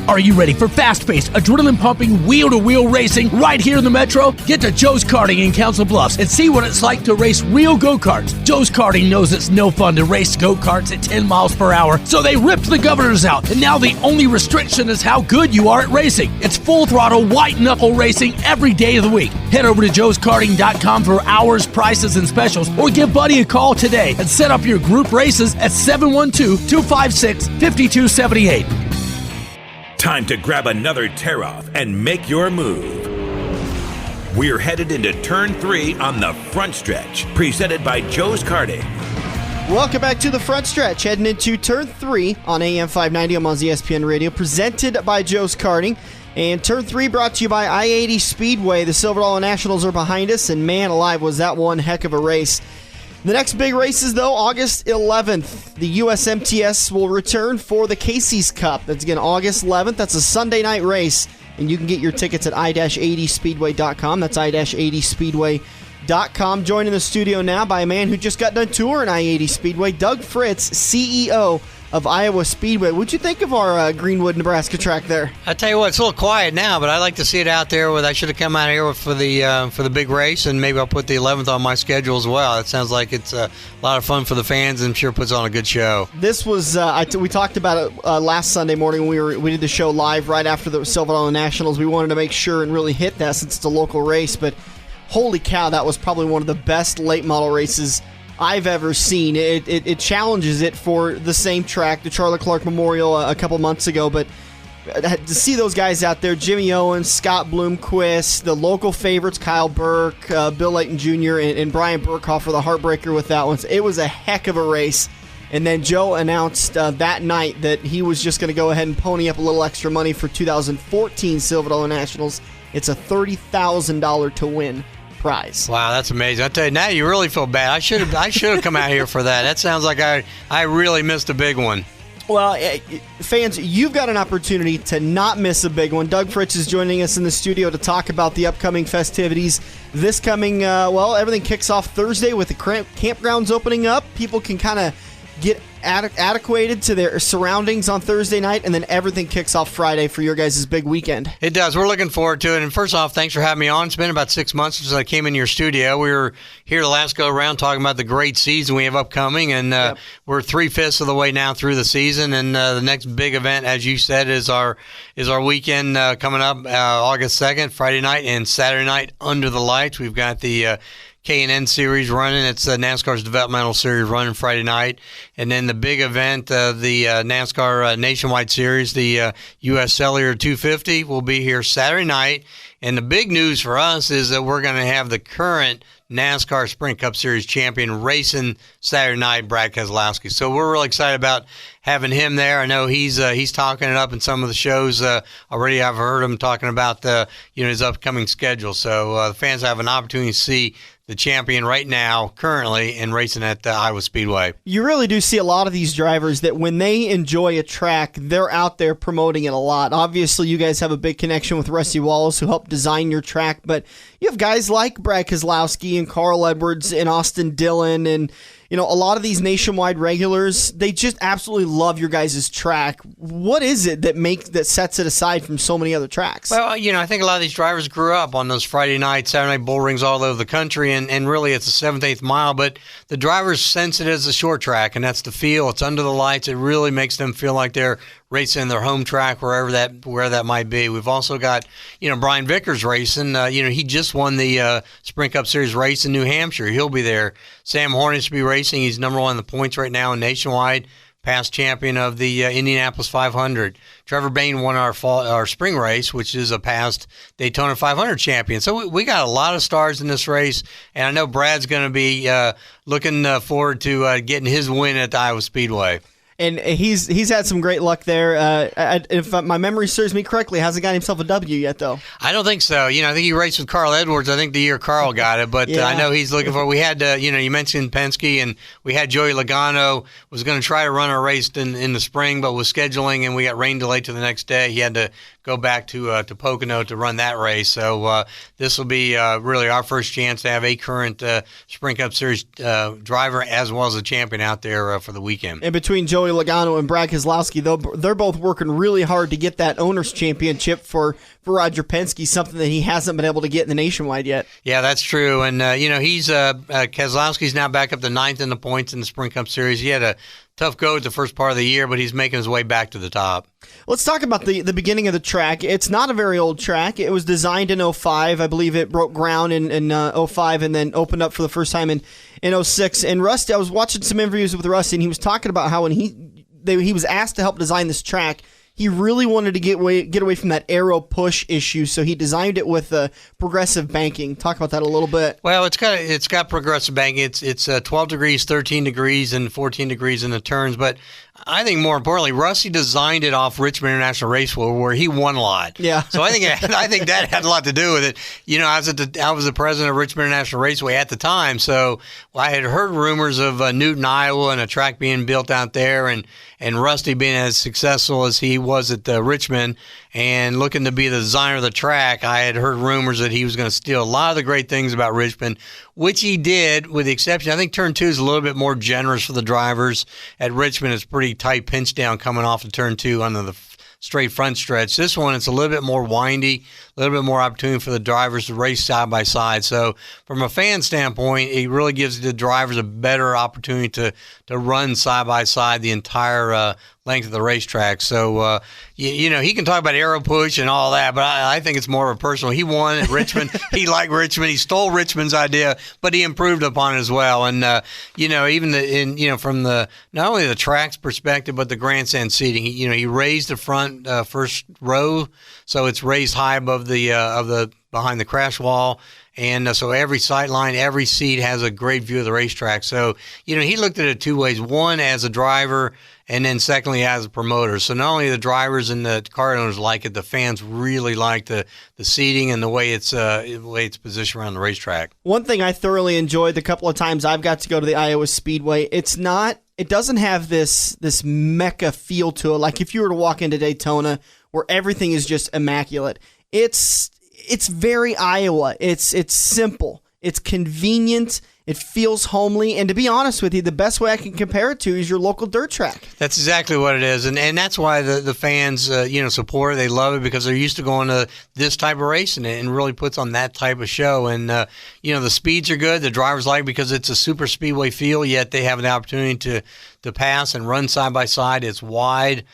Are you ready for fast-paced, adrenaline-pumping, wheel-to-wheel racing right here in the Metro? Get to Joe's Karting in Council Bluffs and see what it's like to race real go-karts. Joe's Karting knows it's no fun to race go-karts at 10 miles per hour, so they ripped the governors out, and now the only restriction is how good you are at racing. It's full-throttle, white-knuckle racing every day of the week. Head over to joeskarting.com for hours, prices, and specials, or give Buddy a call today and set up your group races at 712-256-5278. Time to grab another tear-off and make your move. We're headed into Turn 3 on the front stretch, presented by Joe's Karting. Welcome back to the front stretch, heading into Turn 3 on AM 590 on ESPN Radio, presented by Joe's Karting. And Turn 3 brought to you by I-80 Speedway. The Silver Dollar Nationals are behind us, and man alive, was that one heck of a race. The next big races, though, August 11th, the USMTS will return for the Casey's Cup. That's again August 11th. That's a Sunday night race, and you can get your tickets at i-80speedway.com. That's i-80speedway.com. Joined in the studio now by a man who just got done touring I-80 Speedway, Doug Fritz, CEO of Iowa Speedway. What'd you think of our Greenwood, Nebraska track there? I tell you what, it's a little quiet now, but I like to see it out there. I should have come out here for the big race, and maybe I'll put the 11th on my schedule as well. It sounds like it's a lot of fun for the fans, and I'm sure puts on a good show. This was we talked about it last Sunday morning when we did the show live right after the Silver Dollar Nationals. We wanted to make sure and really hit that since it's a local race, but holy cow, that was probably one of the best late model races I've ever seen. It challenges it for the same track, the Charlie Clark Memorial a couple months ago, but to see those guys out there, Jimmy Owens, Scott Bloomquist, the local favorites, Kyle Burke, Bill Layton Jr., and Brian Burkhoff for the heartbreaker with that one. So it was a heck of a race. And then Joe announced that night that he was just going to go ahead and pony up a little extra money for 2014 Silver Dollar Nationals. It's a $30,000 to win prize. Wow, that's amazing. I tell you, now you really feel bad. I should have come out here for that. That sounds like I really missed a big one. Well, fans, you've got an opportunity to not miss a big one. Doug Fritz is joining us in the studio to talk about the upcoming festivities. This coming, everything kicks off Thursday with the campgrounds opening up. People can kind of get adequated to their surroundings on Thursday night, and then everything kicks off Friday for your guys' big weekend. It does. We're looking forward to it. And first off, thanks for having me on. It's been about 6 months since I came in your studio. We were here the last go around talking about the great season we have upcoming, and we're 3/5 of the way now through the season. And the next big event, as you said, is our weekend coming up August 2nd, Friday night and Saturday night under the lights. We've got the K&N Series running. It's NASCAR's Developmental Series running Friday night. And then the big event, the NASCAR Nationwide Series, the U.S. Cellular 250, will be here Saturday night. And the big news for us is that we're going to have the current NASCAR Sprint Cup Series champion racing Saturday night, Brad Keselowski. So we're really excited about having him there. I know he's talking it up in some of the shows already. I've heard him talking about his upcoming schedule. So the fans have an opportunity to see the champion right now, currently, and racing at Iowa Speedway. You really do see a lot of these drivers that when they enjoy a track, they're out there promoting it a lot. Obviously, you guys have a big connection with Rusty Wallace, who helped design your track, but you have guys like Brad Keselowski and Carl Edwards and Austin Dillon and a lot of these nationwide regulars. They just absolutely love your guys' track. What is it that sets it aside from so many other tracks? Well, I think a lot of these drivers grew up on those Friday night, Saturday night bull rings all over the country, and really it's the 7th, 8th mile, but the drivers sense it as a short track, and that's the feel. It's under the lights. It really makes them feel like they're racing their home track, where that might be. We've also got, Brian Vickers racing. He just won the Sprint Cup Series race in New Hampshire. He'll be there. Sam Hornish will be racing. He's number one in the points right now in Nationwide, past champion of the Indianapolis 500. Trevor Bain won our spring race, which is a past Daytona 500 champion. So we got a lot of stars in this race, and I know Brad's going to be looking forward to getting his win at the Iowa Speedway. And he's had some great luck there. If my memory serves me correctly, hasn't got himself a W yet, though. I don't think so. I think he raced with Carl Edwards, I think the year Carl got it. But I know he's looking for it. We had, you mentioned Penske, and we had Joey Logano was going to try to run a race in the spring, but was scheduling, and we got rain delayed to the next day. He had to go back to Pocono to run that race. So this will be really our first chance to have a current Sprint Cup Series driver as well as a champion out there for the weekend. And between Joey Logano and Brad Keselowski, they're both working really hard to get that owner's championship for Roger Penske, something that he hasn't been able to get in the Nationwide yet. Yeah, that's true. And, he's Keselowski's now back up to 9th in the points in the Sprint Cup Series. He had a tough go at the first part of the year, but he's making his way back to the top. Let's talk about the beginning of the track. It's not a very old track. It was designed in 2005. I believe it broke ground in 2005 and then opened up for the first time in 2006. And Rusty, I was watching some interviews with Rusty, and he was talking about how when he was asked to help design this track, he really wanted to get away from that aero push issue, so he designed it with progressive banking. Talk about that a little bit. Well, it's got progressive banking. It's 12 degrees, 13 degrees, and 14 degrees in the turns. But I think more importantly, Rusty designed it off Richmond International Raceway, where he won a lot. Yeah. So I think that had a lot to do with it. I was the president of Richmond International Raceway at the time, so I had heard rumors of Newton, Iowa, and a track being built out there, and Rusty being as successful as he was at Richmond and looking to be the designer of the track. I had heard rumors that he was going to steal a lot of the great things about Richmond, which he did, with the exception, I think Turn 2 is a little bit more generous for the drivers. At Richmond, it's pretty tight pinch down coming off of Turn 2 under the straight front stretch. This one, it's a little bit more windy, a little bit more opportunity for the drivers to race side by side. So from a fan standpoint, it really gives the drivers a better opportunity to run side by side the entire length of the racetrack. So, he can talk about aero push and all that, but I think it's more of a personal. He won at Richmond. He liked Richmond. He stole Richmond's idea, but he improved upon it as well. And, even from the not only the track's perspective, but the grandstand seating, he raised the front first row, so it's raised high above the behind the crash wall. And so every sight line, every seat has a great view of the racetrack. So, he looked at it two ways. One, as a driver, and then secondly, as a promoter. So not only the drivers and the car owners like it, the fans really like the seating and the way it's positioned around the racetrack. One thing I thoroughly enjoyed the couple of times I've got to go to the Iowa Speedway, it doesn't have this mecca feel to it. Like if you were to walk into Daytona, where everything is just immaculate. It's very Iowa. It's simple. It's convenient. It feels homely. And to be honest with you, the best way I can compare it to is your local dirt track. That's exactly what it is. And that's why the fans, support it. They love it because they're used to going to this type of racing, and it really puts on that type of show. And, the speeds are good. The drivers like it because it's a super speedway feel, yet they have an opportunity to pass and run side by side. It's wide.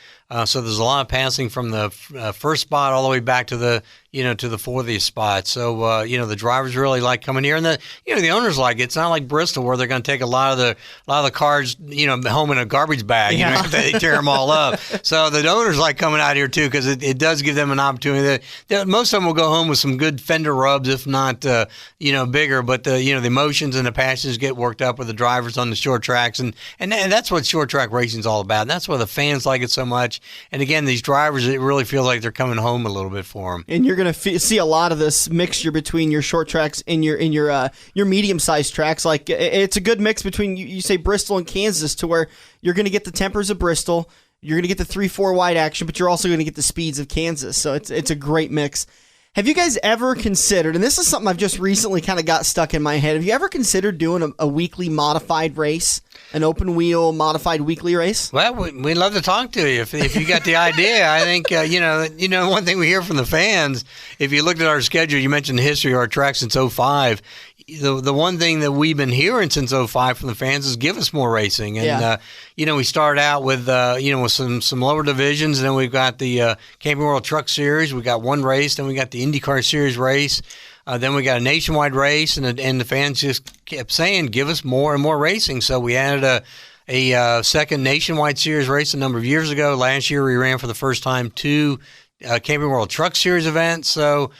So there's a lot of passing from the first spot all the way back to the 40th spot. So the drivers really like coming here, and the owners like it. It's not like Bristol where they're going to take a lot of the cars home in a garbage bag. Yeah. After they tear them all up. So the owners like coming out here too because it does give them an opportunity. Most of them will go home with some good fender rubs, if not bigger. But the emotions and the passions get worked up with the drivers on the short tracks, and that's what short track racing is all about. And that's why the fans like it so much. And again, these drivers, it really feels like they're coming home a little bit for them. And you're going to see a lot of this mixture between your short tracks and your medium-sized tracks. Like it's a good mix between you say Bristol and Kansas, to where you're going to get the tempers of Bristol, you're going to get the 3-4 wide action, but you're also going to get the speeds of Kansas. So it's a great mix. Have you guys ever considered, and this is something I've just recently kind of got stuck in my head, have you ever considered doing a weekly modified race? An open wheel modified weekly race? Well, we'd love to talk to you if you got the idea. I think one thing we hear from the fans. If you looked at our schedule, you mentioned the history of our track since 2005. the one thing that we've been hearing since 05 from the fans is give us more racing. And, we started out with, with some lower divisions, and then we've got the Camping World Truck Series. We got one race, then we got the IndyCar Series race. Then we got a nationwide race, and the fans just kept saying, give us more and more racing. So we added a second nationwide series race a number of years ago. Last year we ran for the first time 2 Camping World Truck Series events. So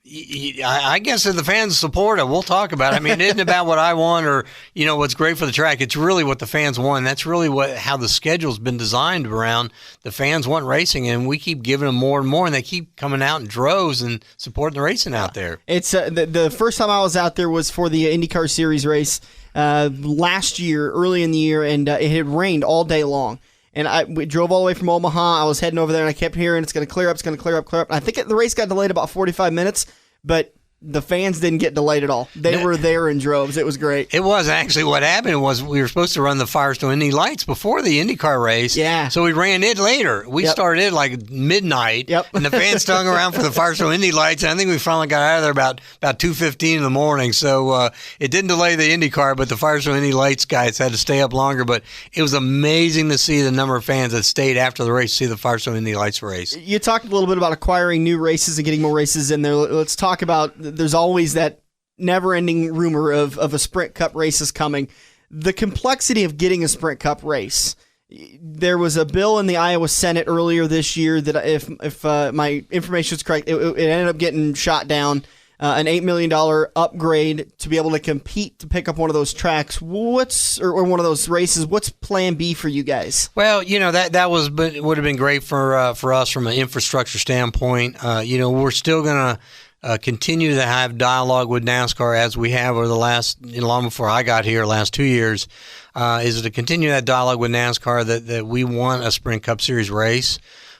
I guess if the fans support it, we'll talk about it. I mean, it isn't about what I want or, what's great for the track. It's really what the fans want. That's really how the schedule's been designed around. The fans want racing, and we keep giving them more and more, and they keep coming out in droves and supporting the racing out there. It's the first time I was out there was for the IndyCar Series race last year, early in the year, and it had rained all day long. And we drove all the way from Omaha. I was heading over there, and I kept hearing it's going to clear up, it's going to clear up, clear up. And I think the race got delayed about 45 minutes, but the fans didn't get delayed at all. They were there in droves. It was great. It was actually what happened was we were supposed to run the Firestone Indy Lights before the IndyCar race. Yeah. So we ran it later. We started it like midnight. Yep. And the fans hung around for the Firestone Indy Lights. And I think we finally got out of there about 2:15 in the morning. So it didn't delay the IndyCar, but the Firestone Indy Lights guys had to stay up longer. But it was amazing to see the number of fans that stayed after the race to see the Firestone Indy Lights race. You talked a little bit about acquiring new races and getting more races in there. Let's talk about, there's always that never-ending rumor of a Sprint Cup race is coming. The complexity of getting a Sprint Cup race. There was a bill in the Iowa Senate earlier this year that, if my information is correct, it ended up getting shot down. An $8 million upgrade to be able to compete to pick up one of those tracks. Or one of those races. What's Plan B for you guys? Well, that would have been great for us from an infrastructure standpoint. We're still gonna continue to have dialogue with NASCAR as we have over the last, long before I got here, last 2 years, is to continue that dialogue with NASCAR that we want a Sprint Cup Series race.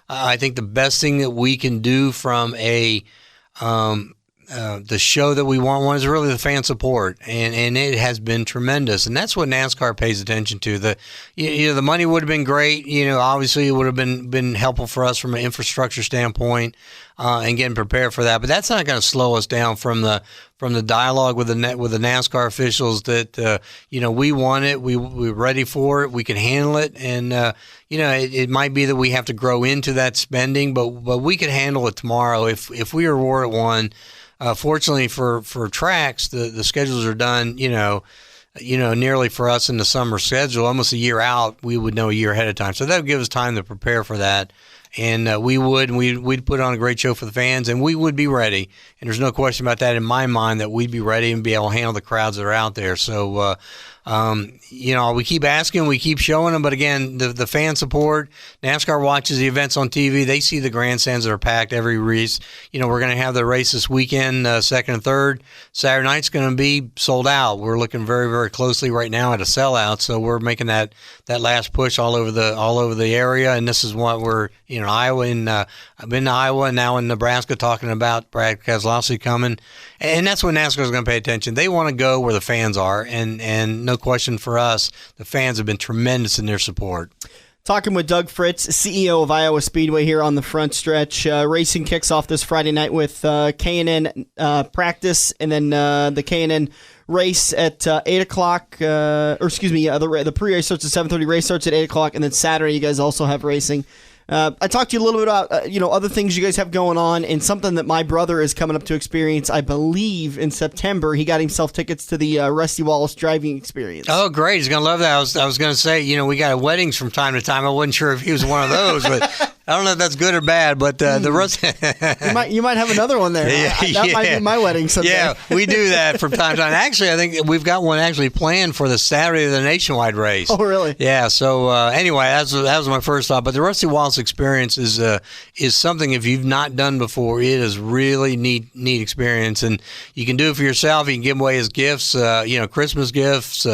I think the best thing that we can do from the show that we want one is really the fan support, and it has been tremendous, and that's what NASCAR pays attention to. The money would have been great, obviously it would have been helpful for us from an infrastructure standpoint, and getting prepared for that, but that's not going to slow us down from the dialogue with the NASCAR officials that we want it, we're ready for it, we can handle it, and it might be that we have to grow into that spending, but we can handle it tomorrow if we are awarded one. Fortunately for tracks, the schedules are done, nearly for us in the summer schedule, almost a year out. We would know a year ahead of time, so that would give us time to prepare for that. And we'd put on a great show for the fans, and we would be ready. And there's no question about that in my mind that we'd be ready and be able to handle the crowds that are out there. So, we keep asking, we keep showing them, but again, the fan support, NASCAR watches the events on TV. They see the grandstands that are packed every race. We're going to have the race this weekend, second and third. Saturday night's going to be sold out. We're looking very, very closely right now at a sellout. So we're making that last push all over the area. And this is what we're, Iowa, and I've been to Iowa and now in Nebraska talking about Brad Keselowski coming. And that's when NASCAR is going to pay attention. They want to go where the fans are, and no question for us, the fans have been tremendous in their support. Talking with Doug Fritz, CEO of Iowa Speedway here on the front stretch. Racing kicks off this Friday night with K&N practice, and then the K&N race at 8 o'clock. The pre-race starts at 7:30. Race starts at 8 o'clock, and then Saturday you guys also have racing. I talked to you a little bit about other things you guys have going on, and something that my brother is coming up to experience, I believe, in September. He got himself tickets to the Rusty Wallace driving experience. Oh, great. He's going to love that. I was going to say, we got weddings from time to time. I wasn't sure if he was one of those, but I don't know if that's good or bad, but the Rusty... you might have another one there. That might be my wedding someday. Yeah, we do that from time to time. Actually, I think we've got one actually planned for the Saturday of the nationwide race. Oh, really? Yeah, so anyway, that was my first thought. But the Rusty Wallace experience is something, if you've not done before, it is really neat experience. And you can do it for yourself. You can give away as gifts, Christmas gifts,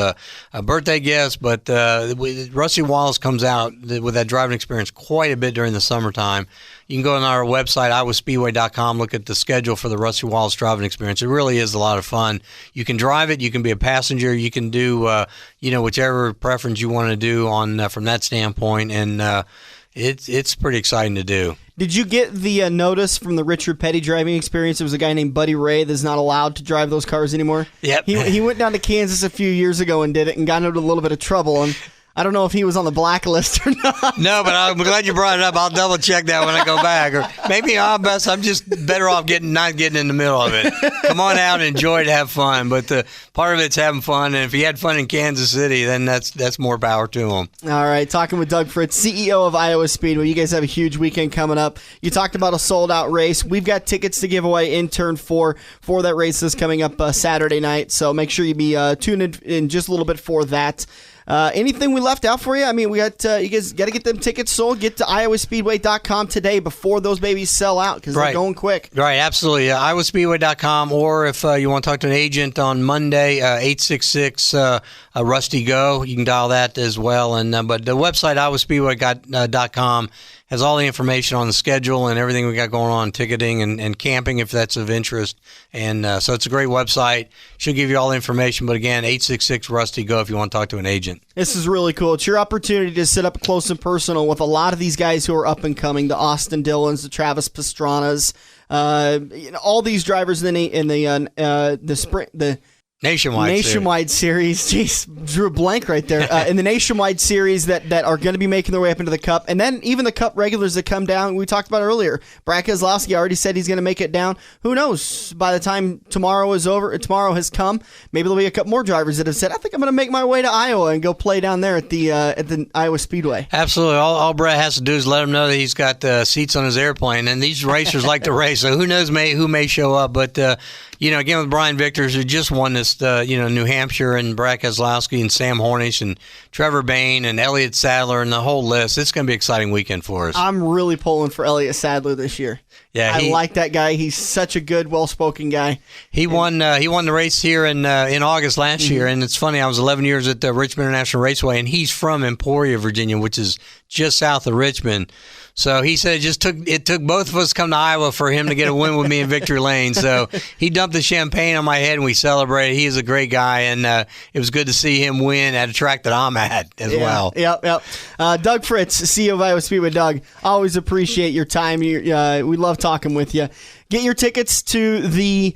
birthday gifts. But Rusty Wallace comes out with that driving experience quite a bit during the summertime. You can go on our website, iowaspeedway.com, look at the schedule for the Rusty Wallace driving experience. It really is a lot of fun. You can drive it, you can be a passenger, you can do whichever preference you want to do on from that standpoint. And it's pretty exciting to do. Did you get the notice from the Richard Petty driving experience? There was a guy named Buddy Ray that's not allowed to drive those cars anymore. Yep. He went down to Kansas a few years ago and did it and got into a little bit of trouble. And I don't know if he was on the blacklist or not. No, but I'm glad you brought it up. I'll double check that when I go back. Or maybe I'm just better off not getting in the middle of it. Come on out and enjoy it, have fun. But the part of it's having fun. And if he had fun in Kansas City, then that's more power to him. All right, talking with Doug Fritz, CEO of Iowa Speedway. You guys have a huge weekend coming up. You talked about a sold-out race. We've got tickets to give away in Turn 4 for that race that's coming up Saturday night. So make sure you be tuned in just a little bit for that. Anything we left out for you? I mean, we got you guys got to get them tickets sold. Get to iowaspeedway.com today before those babies sell out because they're going quick. Right, absolutely. iowaspeedway.com, or if you want to talk to an agent on Monday, 866 Rusty Go. You can dial that as well. And but the website iowaspeedway.com has all the information on the schedule and everything we got going on, ticketing and camping if that's of interest. And so it's a great website. Should give you all the information. But again, 866 Rusty Go if you want to talk to an agent. This is really cool. It's your opportunity to sit up close and personal with a lot of these guys who are up and coming, the Austin Dillons, the Travis Pastranas, all these drivers in the Nationwide series. Jeez, drew a blank right there. In the Nationwide series that are going to be making their way up into the Cup. And then even the Cup regulars that come down, we talked about earlier. Brad Keselowski already said he's going to make it down. Who knows? By the time tomorrow has come, maybe there'll be a couple more drivers that have said, I think I'm going to make my way to Iowa and go play down there at the Iowa Speedway. Absolutely. All Brad has to do is let him know that he's got seats on his airplane. And these racers like to race, so who knows who may show up. But again, with Brian Vickers, who just won this, New Hampshire, and Brad Keselowski and Sam Hornish and Trevor Bayne and Elliott Sadler and the whole list. It's going to be an exciting weekend for us. I'm really pulling for Elliott Sadler this year. Yeah, I like that guy. He's such a good, well-spoken guy. He won the race here in August last year, and it's funny. I was 11 years at the Richmond International Raceway, and he's from Emporia, Virginia, which is just south of Richmond. So he said it took both of us to come to Iowa for him to get a win with me in Victory Lane. So he dumped the champagne on my head and we celebrated. He is a great guy, and it was good to see him win at a track that I'm at as well. Yep. Doug Fritz, CEO of Iowa Speedway. Doug, always appreciate your time. We love talking with you. Get your tickets to the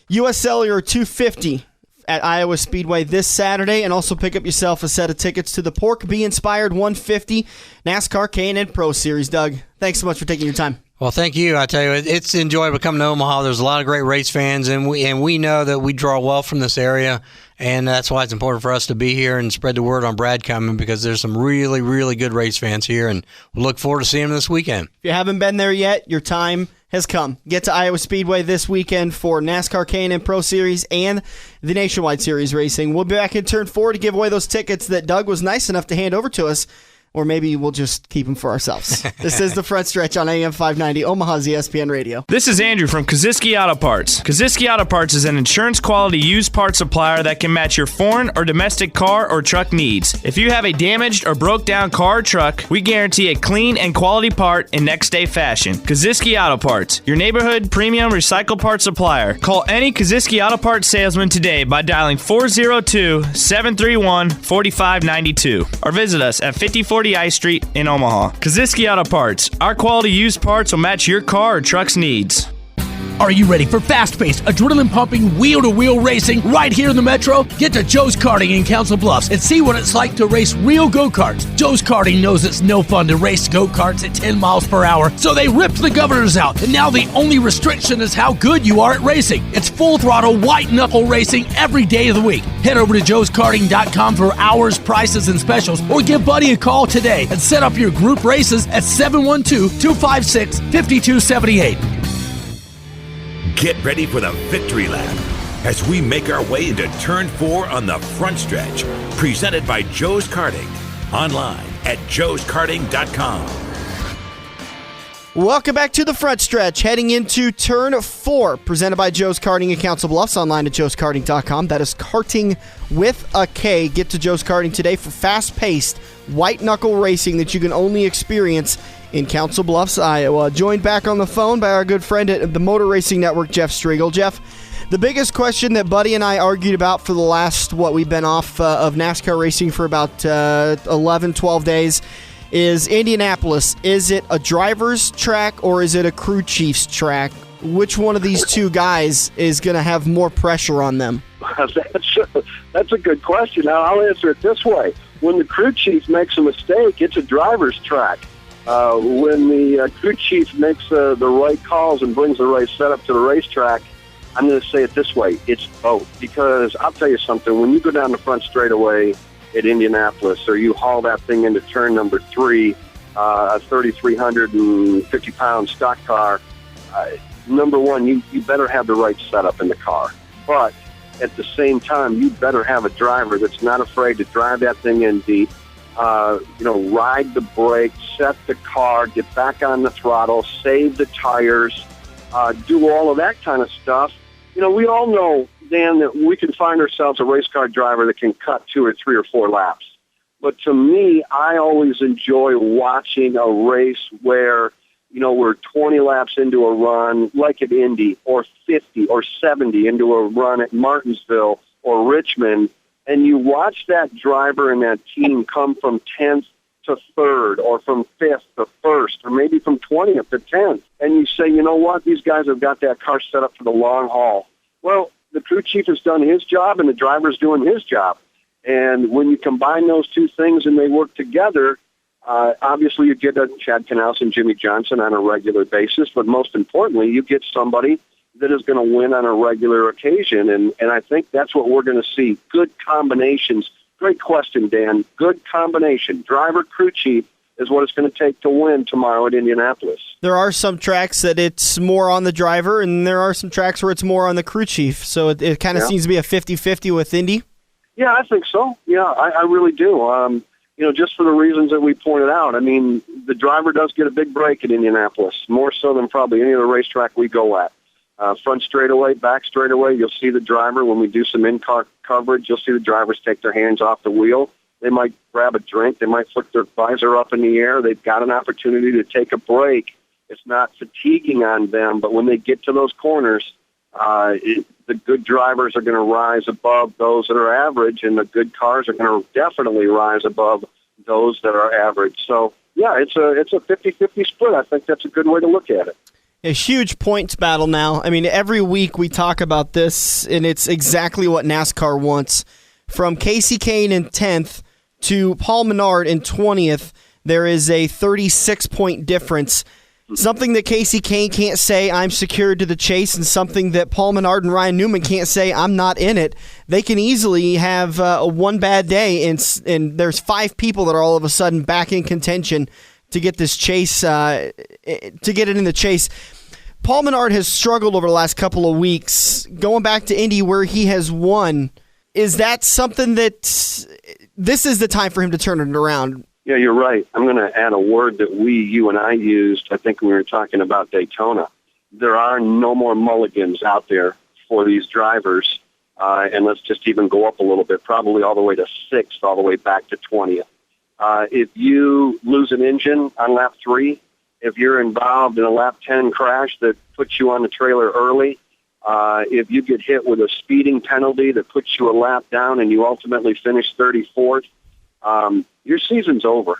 U.S. Cellular 250 at Iowa Speedway this Saturday, and also pick up yourself a set of tickets to the Pork Be Inspired 150 NASCAR K&N Pro Series. Doug, thanks so much for taking your time. Well, thank you. I tell you, it's enjoyable coming to Omaha. There's a lot of great race fans, and we know that we draw well from this area, and that's why it's important for us to be here and spread the word on Brad coming, because there's some really, really good race fans here, and we look forward to seeing them this weekend. If you haven't been there yet, your time has come. Get to Iowa Speedway this weekend for NASCAR K&N Pro Series and the Nationwide Series racing. We'll be back in Turn 4 to give away those tickets that Doug was nice enough to hand over to us. Or maybe we'll just keep them for ourselves. This is The Front Stretch on AM 590, Omaha's ESPN Radio. This is Andrew from Koziski Auto Parts. Koziski Auto Parts is an insurance-quality used parts supplier that can match your foreign or domestic car or truck needs. If you have a damaged or broke-down car or truck, we guarantee a clean and quality part in next-day fashion. Koziski Auto Parts, your neighborhood premium recycled parts supplier. Call any Koziski Auto Parts salesman today by dialing 402-731-4592 or visit us at 5440 I Street in Omaha. Koziski Auto Parts. Our quality used parts will match your car or truck's needs. Are you ready for fast-paced, adrenaline-pumping, wheel-to-wheel racing right here in the Metro? Get to Joe's Karting in Council Bluffs and see what it's like to race real go-karts. Joe's Karting knows it's no fun to race go-karts at 10 miles per hour, so they ripped the governors out, and now the only restriction is how good you are at racing. It's full-throttle, white-knuckle racing every day of the week. Head over to joeskarting.com for hours, prices, and specials, or give Buddy a call today and set up your group races at 712-256-5278. Get ready for the victory lap as we make our way into Turn 4 on the Front Stretch, presented by Joe's Karting, online at joeskarting.com. Welcome back to the Front Stretch, heading into Turn 4, presented by Joe's Karting in Council Bluffs, online at joeskarting.com. That is karting with a K. Get to Joe's Karting today for fast-paced, white-knuckle racing that you can only experience in Council Bluffs, Iowa. Joined back on the phone by our good friend at the Motor Racing Network, Jeff Striegle. Jeff, the biggest question that Buddy and I argued about for the last, we've been off of NASCAR racing for about 11, 12 days, is Indianapolis. Is it a driver's track or is it a crew chief's track? Which one of these two guys is going to have more pressure on them? That's a good question. Now, I'll answer it this way. When the crew chief makes a mistake, it's a driver's track. When the crew chief makes the right calls and brings the right setup to the racetrack, I'm going to say it this way. It's both. Because I'll tell you something. When you go down the front straightaway at Indianapolis, or you haul that thing into turn number 3, a 3,350-pound stock car, number one, you better have the right setup in the car. But at the same time, you better have a driver that's not afraid to drive that thing in deep, ride the brake, set the car, get back on the throttle, save the tires, do all of that kind of stuff. We all know, Dan, that we can find ourselves a race car driver that can cut 2 or 3 or 4 laps. But to me, I always enjoy watching a race where, we're 20 laps into a run, like at Indy, or 50 or 70 into a run at Martinsville or Richmond, and you watch that driver and that team come from 10th to 3rd, or from 5th to 1st, or maybe from 20th to 10th, and you say, you know what, these guys have got that car set up for the long haul. Well, the crew chief has done his job, and the driver's doing his job. And when you combine those two things and they work together, obviously you get a Chad Knaus and Jimmy Johnson on a regular basis, but most importantly, you get somebody that is going to win on a regular occasion, and I think that's what we're going to see. Good combinations. Great question, Dan. Good combination. Driver, crew chief is what it's going to take to win tomorrow at Indianapolis. There are some tracks that it's more on the driver, and there are some tracks where it's more on the crew chief. So it kind of seems to be a 50-50 with Indy. Yeah, I think so. Yeah, I really do. Just for the reasons that we pointed out. I mean, the driver does get a big break at Indianapolis, more so than probably any other racetrack we go at. Front straightaway, back straightaway, you'll see the driver. When we do some in-car coverage, you'll see the drivers take their hands off the wheel. They might grab a drink. They might flick their visor up in the air. They've got an opportunity to take a break. It's not fatiguing on them, but when they get to those corners, the good drivers are going to rise above those that are average, and the good cars are going to definitely rise above those that are average. So, yeah, it's a 50-50 split. I think that's a good way to look at it. A huge points battle now. I mean, every week we talk about this, and it's exactly what NASCAR wants. From Casey Kane in 10th to Paul Menard in 20th, there is a 36-point difference. Something that Casey Kane can't say, I'm secured to the chase, and something that Paul Menard and Ryan Newman can't say, I'm not in it. They can easily have one bad day, and there's 5 people that are all of a sudden back in contention to get this chase, to get it in the chase. Paul Menard has struggled over the last couple of weeks, going back to Indy where he has won. Is that something that this is the time for him to turn it around? Yeah, you're right. I'm going to add a word that you and I used, I think when we were talking about Daytona. There are no more mulligans out there for these drivers, and let's just even go up a little bit, probably all the way to 6th, all the way back to 20th. If you lose an engine on lap 3, if you're involved in a lap 10 crash that puts you on the trailer early, if you get hit with a speeding penalty that puts you a lap down and you ultimately finish 34th, your season's over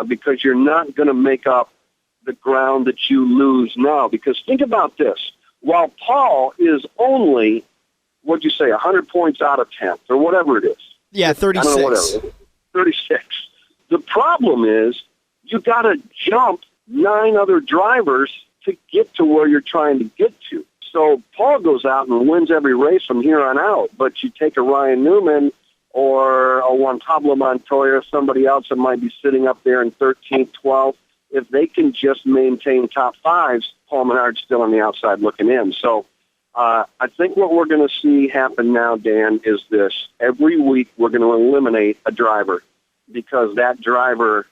because you're not going to make up the ground that you lose now. Because think about this. While Paul is only, 100 points out of 10th or whatever it is. Yeah, 36. I don't know, whatever. 36. The problem is you got to jump 9 other drivers to get to where you're trying to get to. So Paul goes out and wins every race from here on out, but you take a Ryan Newman or a Juan Pablo Montoya, somebody else that might be sitting up there in 13th, 12th, if they can just maintain top 5s, Paul Menard's still on the outside looking in. So I think what we're going to see happen now, Dan, is this. Every week we're going to eliminate a driver because that driver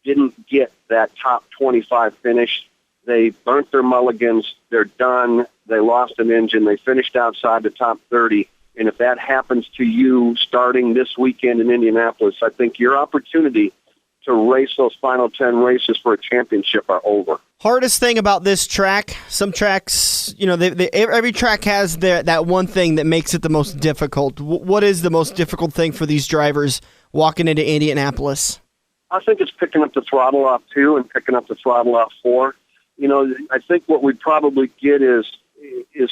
didn't get that top 25 finish. They burnt their mulligans. They're done. They lost an engine. They finished outside the top 30. And if that happens to you starting this weekend in Indianapolis, I think your opportunity to race those final 10 races for a championship are over. Hardest thing about this track, some tracks, every track has that one thing that makes it the most difficult. What is the most difficult thing for these drivers walking into Indianapolis? I think it's picking up the throttle off 2 and picking up the throttle off 4. I think what we'd probably get is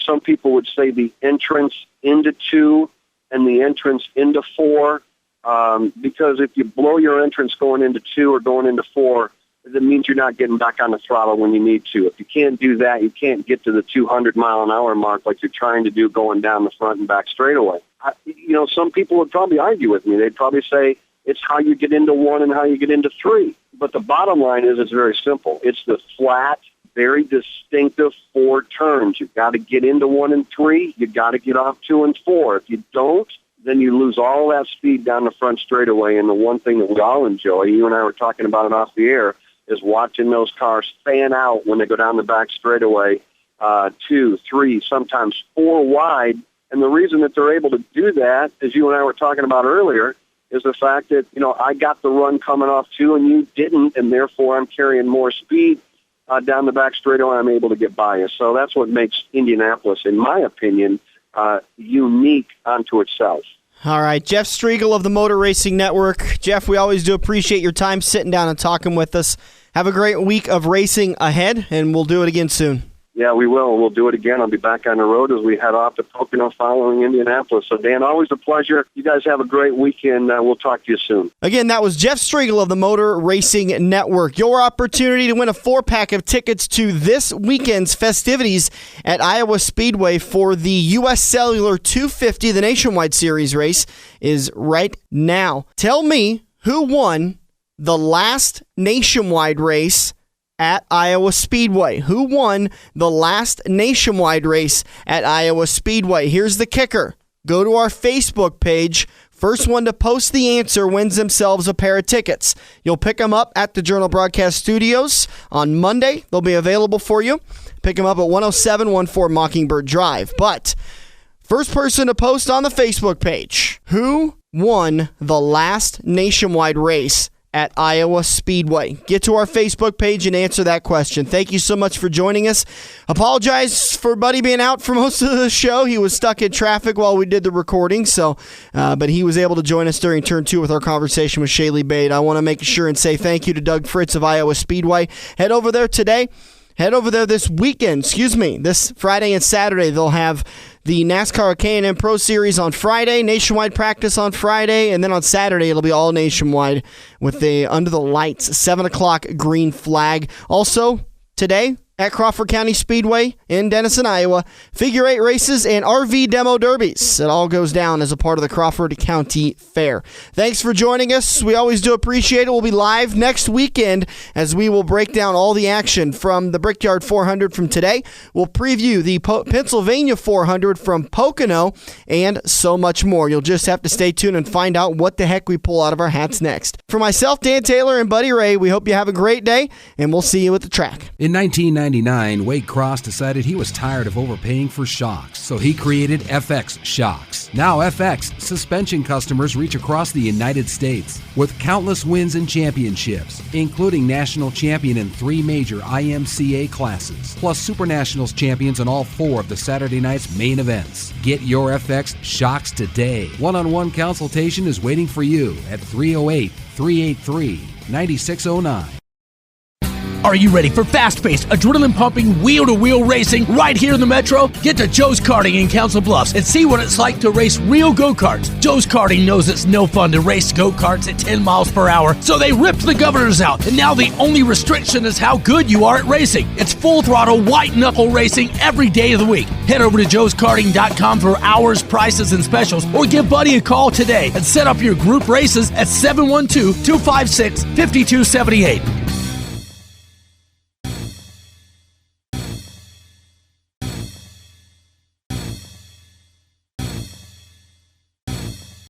some people would say the entrance into 2 and the entrance into 4, because if you blow your entrance going into 2 or going into 4, that means you're not getting back on the throttle when you need to. If you can't do that, you can't get to the 200-mile-an-hour mark like you're trying to do going down the front and back straightaway. Some people would probably argue with me. They'd probably say it's how you get into 1 and how you get into 3. But the bottom line is it's very simple. It's the flat, very distinctive 4 turns. You've got to get into 1 and 3. You've got to get off 2 and 4. If you don't, then you lose all that speed down the front straightaway. And the one thing that we all enjoy, you and I were talking about it off the air, is watching those cars fan out when they go down the back straightaway, 2, 3, sometimes 4 wide. And the reason that they're able to do that, as you and I were talking about earlier, is the fact that, I got the run coming off 2 and you didn't, and therefore I'm carrying more speed down the back straightaway. I'm able to get by you. So that's what makes Indianapolis, in my opinion, unique unto itself. All right, Jeff Striegle of the Motor Racing Network. Jeff, we always do appreciate your time sitting down and talking with us. Have a great week of racing ahead, and we'll do it again soon. Yeah, we will. We'll do it again. I'll be back on the road as we head off to Pocono following Indianapolis. So, Dan, always a pleasure. You guys have a great weekend. We'll talk to you soon. Again, that was Jeff Striegle of the Motor Racing Network. Your opportunity to win a 4-pack of tickets to this weekend's festivities at Iowa Speedway for the U.S. Cellular 250, the Nationwide Series race, is right now. Tell me who won the last Nationwide race at Iowa Speedway. Who won the last Nationwide race at Iowa Speedway? Here's the kicker. Go to our Facebook page. First one to post the answer wins themselves a pair of tickets. You'll pick them up at the Journal Broadcast Studios on Monday. They'll be available for you. Pick them up at 10714 Mockingbird Drive. But first person to post on the Facebook page. Who won the last Nationwide race at Iowa Speedway? Get to our Facebook page and answer that question. Thank you so much for joining us. Apologize for Buddy being out for most of the show. He was stuck in traffic while we did the recording, but he was able to join us during Turn 2 with our conversation with Shayle Bade. I want to make sure and say thank you to Doug Fritz of Iowa Speedway. Head over there today. Head over there this weekend, this Friday and Saturday. They'll have the NASCAR K&N Pro Series on Friday, Nationwide practice on Friday, and then on Saturday it'll be all Nationwide with the Under the Lights, 7 o'clock green flag. Also, today at Crawford County Speedway in Denison, Iowa, Figure 8 races and RV demo derbies. It all goes down as a part of the Crawford County Fair. Thanks for joining us. We always do appreciate it. We'll be live next weekend as we will break down all the action from the Brickyard 400 from today. We'll preview the Pennsylvania 400 from Pocono and so much more. You'll just have to stay tuned and find out what the heck we pull out of our hats next. For myself, Dan Taylor, and Buddy Ray, we hope you have a great day, and we'll see you at the track. In 1999, Wade Cross decided he was tired of overpaying for shocks, so he created FX Shocks. Now FX suspension customers reach across the United States with countless wins and championships, including national champion in 3 major IMCA classes, plus Super Nationals champions in all 4 of the Saturday night's main events. Get your FX Shocks today. One-on-one consultation is waiting for you at 308-383-9609. Are you ready for fast-paced, adrenaline-pumping, wheel-to-wheel racing right here in the Metro? Get to Joe's Karting in Council Bluffs and see what it's like to race real go-karts. Joe's Karting knows it's no fun to race go-karts at 10 miles per hour, so they ripped the governors out, and now the only restriction is how good you are at racing. It's full-throttle, white-knuckle racing every day of the week. Head over to joeskarting.com for hours, prices, and specials, or give Buddy a call today and set up your group races at 712-256-5278.